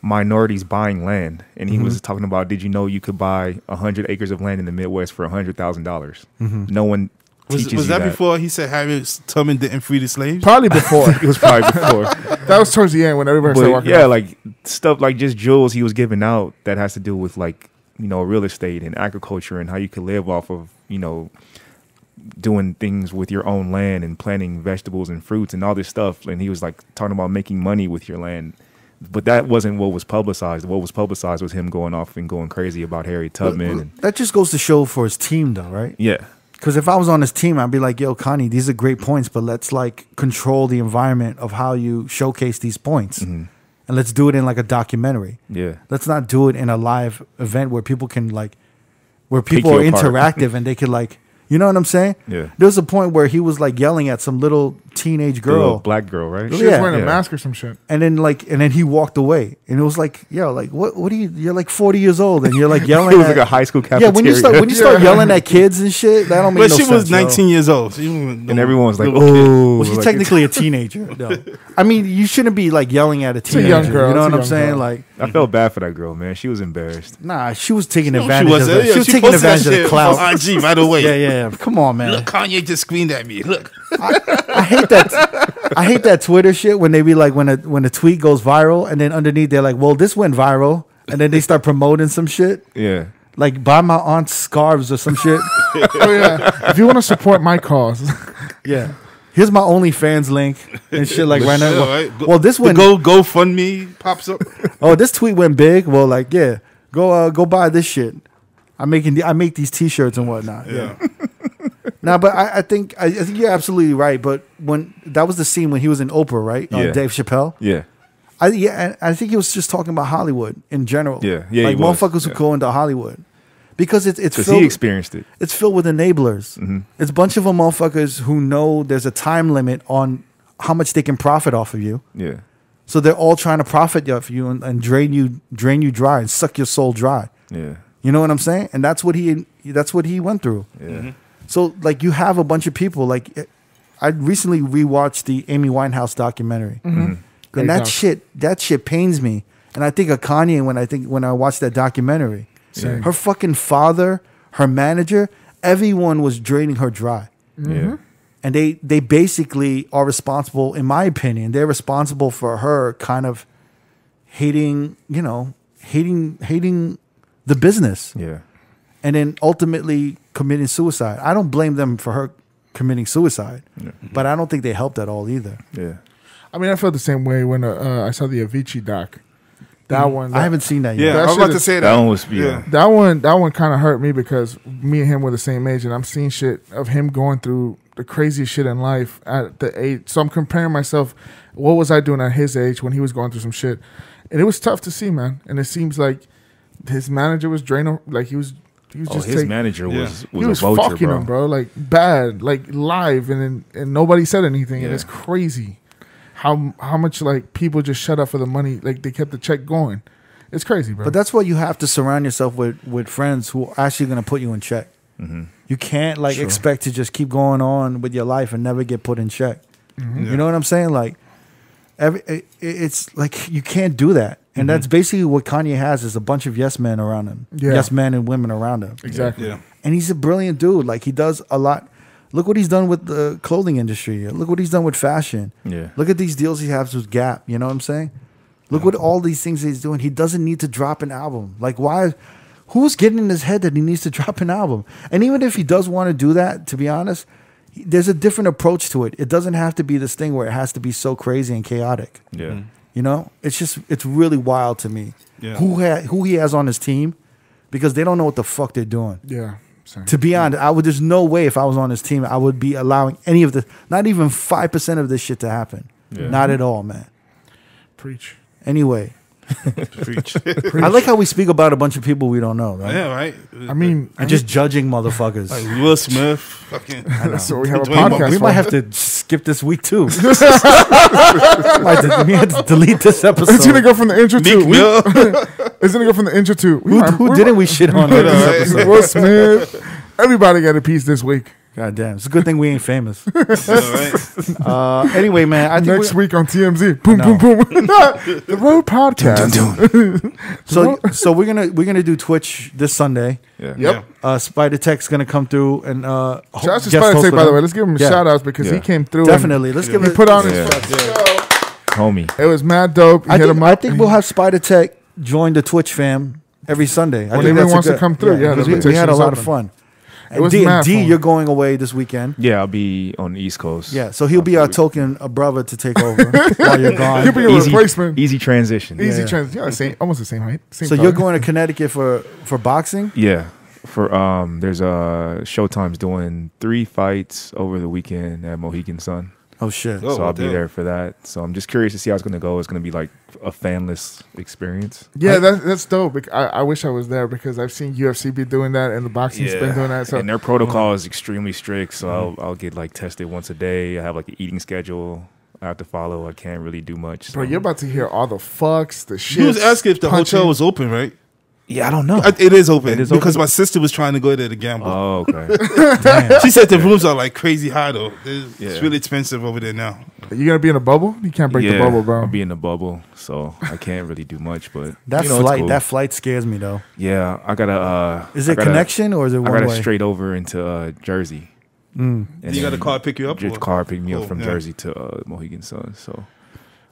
minorities buying land. And he Mm-hmm. was talking about, did you know you could buy 100 acres of land in the Midwest for $100,000? Mm-hmm. No one teaches Was you that before he said Harriet Tubman didn't free the slaves? Probably before. It was probably before. That was towards the end when everybody started But walking. yeah, off. like stuff like just jewels he was giving out that has to do with like, real estate and agriculture and how you can live off of, doing things with your own land and planting vegetables and fruits and all this stuff. And he was like talking about making money with your land. But that wasn't what was publicized. What was publicized was him going off and going crazy about Harriet Tubman. And, That just goes to show for his team, though, right? yeah. Because if I was on his team, I'd be like, "Yo, Kanye, these are great points, but let's like control the environment of how you showcase these points, and let's do it in like a documentary. Yeah. Let's not do it in a live event where people can like, where people you are apart. interactive and they can like, you know what I'm saying? Yeah. There was a point where he was like yelling at some little teenage The little girl, black girl, right? She was Yeah. wearing Yeah. a mask or some shit. and then he walked away, and it was like, yo, like what are you? You're like 40 years old, and you're like yelling. It was at, like a high school yeah. cafeteria. When you start yelling at kids and shit, that don't make But no she sense. was 19 years old. She wasn't and everyone was like, little kid. oh. Well, she's like- technically a teenager. though. I mean, you shouldn't be like yelling at a a teenager. young girl, You know it's what a I'm young saying? girl. Like, I felt bad for that girl, man. She was embarrassed. nah, she was taking No, advantage of wasn't. that. Yeah, She was she taking posted that advantage of the shit clout. on IG right away. Yeah. Come on, man. Look, Kanye just screamed at me. Look. I hate that. I hate that Twitter shit when they be like when a tweet goes viral and then underneath they're like, well, this went viral, and then they start promoting some shit Yeah. like buy my aunt's scarves or some shit. Oh yeah. If you want to support my cause, Yeah. Here's my OnlyFans link and shit like right now. Yeah, Well, right. well, this The went. GoFundMe pops up. Oh, this tweet went big. Well, like, yeah, go buy this shit. I make these T-shirts and whatnot. Yeah. Nah, but I think you're absolutely right. But when that was the scene when he was in Oprah, right? Yeah. Dave Chappelle. Yeah. I think he was just talking about Hollywood in general. Yeah, like he was. motherfuckers who Yeah. go into Hollywood because it's Because filled. he experienced it. It's filled with enablers. It's a bunch of them motherfuckers who know there's a time limit on how much they can profit off of you. Yeah. So they're all trying to profit off you and drain you dry and suck your soul dry. Yeah. You know what I'm saying? And that's what he went through. Yeah. So like you have a bunch of people like I recently rewatched the Amy Winehouse documentary. Great And doc. that shit pains me. And I think of Kanye when I watched that documentary. Same. Her fucking father, her manager, everyone was draining her dry. Yeah. And they basically are responsible, in my opinion, they're responsible for her kind of hating the business. Yeah. And then ultimately committing suicide. I don't blame them for her committing suicide, but I don't think they helped at all either. Yeah. I mean, I felt the same way when I saw the Avicii doc. That one, I haven't seen that yet. Yeah, That I was shit about to is- say that. That one was, yeah. that one kind of hurt me because me and him were the same age, and I'm seeing shit of him going through the craziest shit in life at the age. So I'm comparing myself. What was I doing at his age when he was going through some shit? And it was tough to see, man. And it seems like his manager was draining, like he was Oh, just his manager was he was a vulture, fucking bro. him, bro. Like bad, like live, and nobody said anything, and Yeah. it's crazy how much like people just shut up for the money, like they kept the check going. It's crazy, bro. But that's why you have to surround yourself with friends who are actually going to put you in check. You can't like expect to just keep going on with your life and never get put in check. You know what I'm saying? Like it's like you can't do that. And that's basically what Kanye has is a bunch of yes men around him. Yeah. Yes men and women around him. exactly. Yeah. And he's a brilliant dude. Like he does a lot. Look what he's done with the clothing industry. Look what he's done with fashion. Yeah. Look at these deals he has with Gap. You know what I'm saying? Look what all these things he's doing. He doesn't need to drop an album. Like why who's getting in his head that he needs to drop an album? And even if he does want to do that, to be honest, there's a different approach to it. It doesn't have to be this thing where it has to be so crazy and chaotic. Yeah. You know, it's really wild to me Yeah. who he has on his team, because they don't know what the fuck they're doing. Yeah. Same. To be honest, there's no way if I was on his team, I would be allowing any of the, not even 5% of this shit to happen. Yeah. Not at all, man. Preach. Anyway, Preach. I like how we speak about a bunch of people we don't know, right? Yeah, right. I mean, And just judging motherfuckers. like Will Smith, fucking. that's what we have a Dwayne podcast We for. might have to skip this week too. We have to delete this episode. It's gonna go from the intro to. Meek Mill. It's gonna go from the intro to. Who didn't we shit on this right. episode? Will Smith. Everybody got a piece this week. God damn, it's a good thing we ain't famous. All right. Anyway, man, I think Next week on TMZ. Boom, No. boom, boom. The Road Podcast. so we're gonna do Twitch this Sunday. Yeah. Yep. Spider Tech's gonna come through and Shout out to guest Spider host Tech, with by the him. way. Let's give him a Yeah. shout out because he Yeah. came through. Definitely. Let's give And it. he put on his Yeah. fucking show. Homie. It was mad dope. He hit him I up. think we'll have Spider Tech join the Twitch fam every Sunday. I When think anyone that's a wants to good- come through, yeah, the because we invitation had a is lot of open. fun. It was And mad D, fun. you're going away this weekend. Yeah, I'll be on the East Coast. Yeah, so he'll be our token brother to take over while you're gone. He'll be your replacement. Easy transition. Easy Yeah. trans. Yeah, same, almost the same height. Same So color. you're going to Connecticut for boxing? Yeah. For there's Showtime's doing 3 fights over the weekend at Mohegan Sun. Oh shit! Oh, So I'll be damn. there for that. So I'm just curious to see how it's gonna go. It's gonna be like a fanless experience. Yeah, that's dope. I wish I was there because I've seen UFC be doing that and the boxing's been doing that. So And their protocol is extremely strict. So I'll get like tested once a day. I have like an eating schedule I have to follow. I can't really do much. bro, so- you're about to hear all the fucks, the shit. He was asking if the hotel was open, right? Yeah, I don't know. It is open. It is because open? my sister was trying to go there to gamble. Oh, okay. She said the rooms are like crazy high though. It's Yeah. really expensive over there now. You gonna be in a bubble? You can't break the bubble, bro. I'll be in the bubble, so I can't really do much. But That you know, it's cool. that flight scares me though. Yeah, I gotta. Is it connection or is it I one gotta way? straight over into Jersey. And You got a then car pick you up? Just or- car pick me up Oh, from yeah. Jersey to Mohegan Sun. So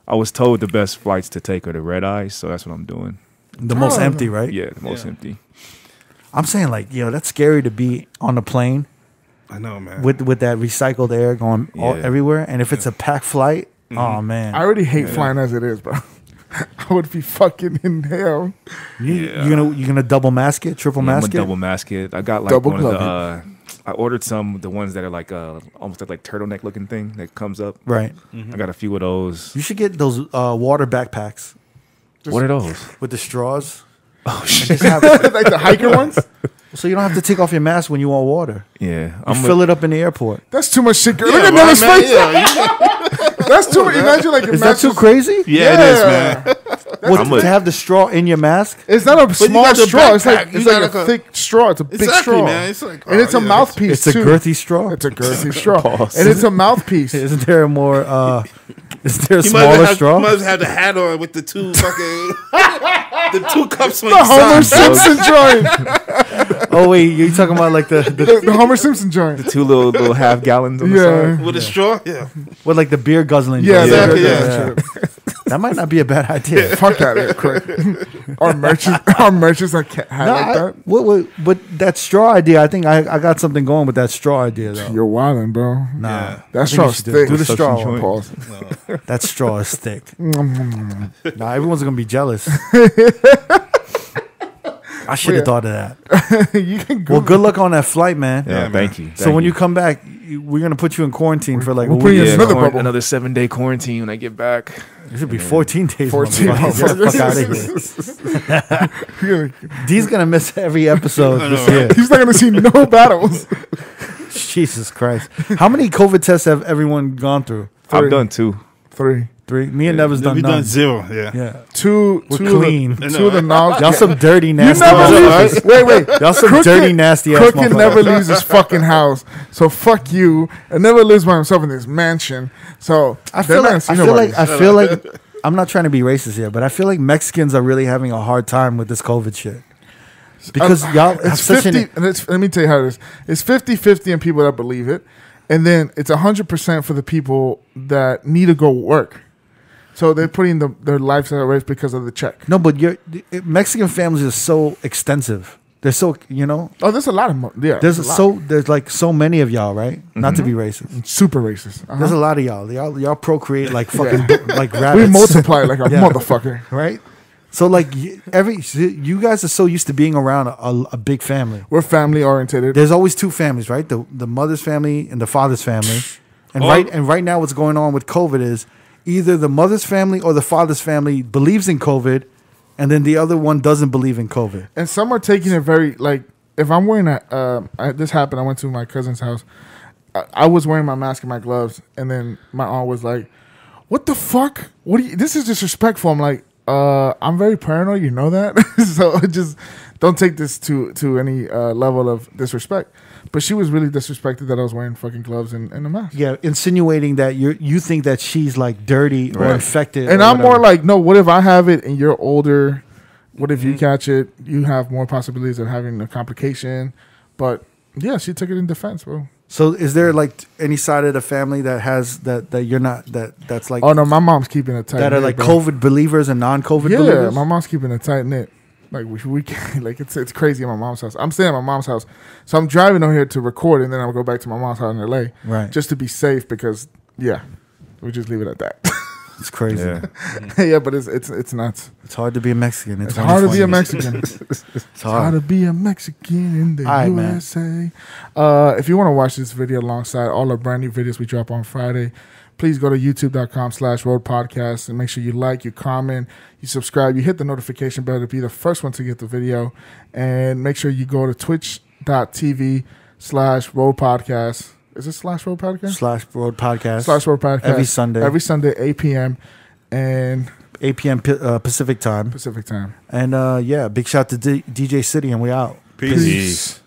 I was told the best flights to take are the red eyes, so that's what I'm doing. The most empty, right? Yeah, the most Yeah. empty. I'm saying like, that's scary to be on the plane I know, man. with that recycled air going all, Yeah. everywhere, and if it's a packed flight, oh man, I already hate flying as it is, bro. I would be fucking in hell. you're gonna double mask it, triple Yeah, I'm mask a it. double mask it. I got like Double one of the. glove I ordered the ones that are like almost like turtleneck looking thing that comes up. Right. I got a few of those. You should get those water backpacks What are those? with the straws. Oh Just shit! have- Like the hiker ones? so you don't have to take off your mask when you want water. Yeah, You fill it up in the airport. That's too much shit. Girl. Yeah, Look at right, Nella's man, face. yeah, That's too much. Imagine like your Is that mask too is- crazy? yeah, it is, man. What, to have the straw in your mask? It's not a small got the straw. It's like backpack. it's You like got a like a- thick straw. It's a big Exactly, straw, man. It's like, and it's a yeah, mouthpiece It's a too. girthy straw. It's a girthy straw, Pause. and it's a mouthpiece. Isn't there a more? Is there a He smaller straw? must have had the hat on with the two fucking the two cups on The the Homer side. Simpson joint. Oh wait, you talking about like the The Homer Simpson joint. 2 little half gallons on the Yeah. side. With a straw? Yeah. with like the beer guzzling? Yeah, joint. exactly, yeah. That might not be a bad idea. Fuck out of here, quick. Our merchants like had No, like that. but that straw idea, I think I got something going with that straw idea though. You're wilding, bro. Nah, Yeah. I That think straw you is should do- thick. Do the straw Suction one. joint. Pause. That straw is thick. Nah, everyone's gonna be jealous. I should have thought of that. You can go. Well, good luck on that flight, man. Yeah, man. thank you. So when you come back, we're gonna put you in quarantine for like a we'll put you week. in another bubble. another 7-day quarantine when I get back. It should be 14 days. 14 motherfucker. Get the fuck out of here. D's gonna miss every episode this year. He's not gonna see no battles. Jesus Christ! How many COVID tests have everyone gone through? I've done 2. 3, 3. Me and Never's done We've none. done 0. Yeah. Yeah, 2, We're 2 clean. Of the, 2 of the knobs. y'all some dirty You nasty. never motherfuckers. leave. Wait. Y'all some Crook dirty can- nasty ass Crook can motherfuckers. never leaves his fucking house. So fuck you. And never lives by himself in this mansion. So I feel they're not like see nobody. I feel like I'm not trying to be racist here, but I feel like Mexicans are really having a hard time with this COVID shit because y'all have it's such 50. an And let me tell you how it is. It's 50-50 in people that believe it, and then it's 100% for the people that need to go work. So they're putting their lives at risk because of the check. no, but Mexican families are so extensive There's so you know. Oh, there's a lot of There's like so many of y'all, right? Not to be racist. super racist. There's a lot of y'all. Y'all procreate like fucking like rabbits. We multiply like a motherfucker. Right? So like you guys are so used to being around a big family. We're family oriented. There's always two families, right? The mother's family and the father's family. And right now what's going on with COVID is either the mother's family or the father's family believes in COVID, and then the other one doesn't believe in COVID. And some are taking it very like if I'm wearing this happened. I went to my cousin's house. I was wearing my mask and my gloves, and then my aunt was like, "What the fuck? This is disrespectful." I'm like, I'm very paranoid, you know that? So just don't take this to any level of disrespect. But she was really disrespected that I was wearing fucking gloves and a mask. Yeah, insinuating that you think that she's like dirty or infected. And I'm more like, no, what if I have it and you're older? What if you catch it? You have more possibilities of having a complication. But yeah, she took it in defense, bro. So is there like any side of the family that has that you're not that's like? Oh no, my mom's keeping it tight. That are like COVID believers and non-COVID believers. Yeah, my mom's keeping it tight knit. Like we can't, like it's crazy at my mom's house. I'm staying at my mom's house, so I'm driving over here to record, and then I'll go back to my mom's house in LA, right? Just to be safe because we just leave it at that. It's crazy. Yeah, but it's nuts. It's hard to be a Mexican. It's hard to be a Mexican. It's hard to be a Mexican in the USA. Man. If you want to watch this video alongside all our brand new videos we drop on Friday, please go to youtube.com/R.O.A.D podcast and make sure you like, you comment, you subscribe, you hit the notification bell to be the first one to get the video, and make sure you go to twitch.tv/R.O.A.D podcast. Is it /R.O.A.D podcast? /R.O.A.D podcast. /R.O.A.D podcast. Every Sunday, 8 p.m. and 8 p.m. Pacific time. Pacific time. And big shout to DJ City, and we out. Peace.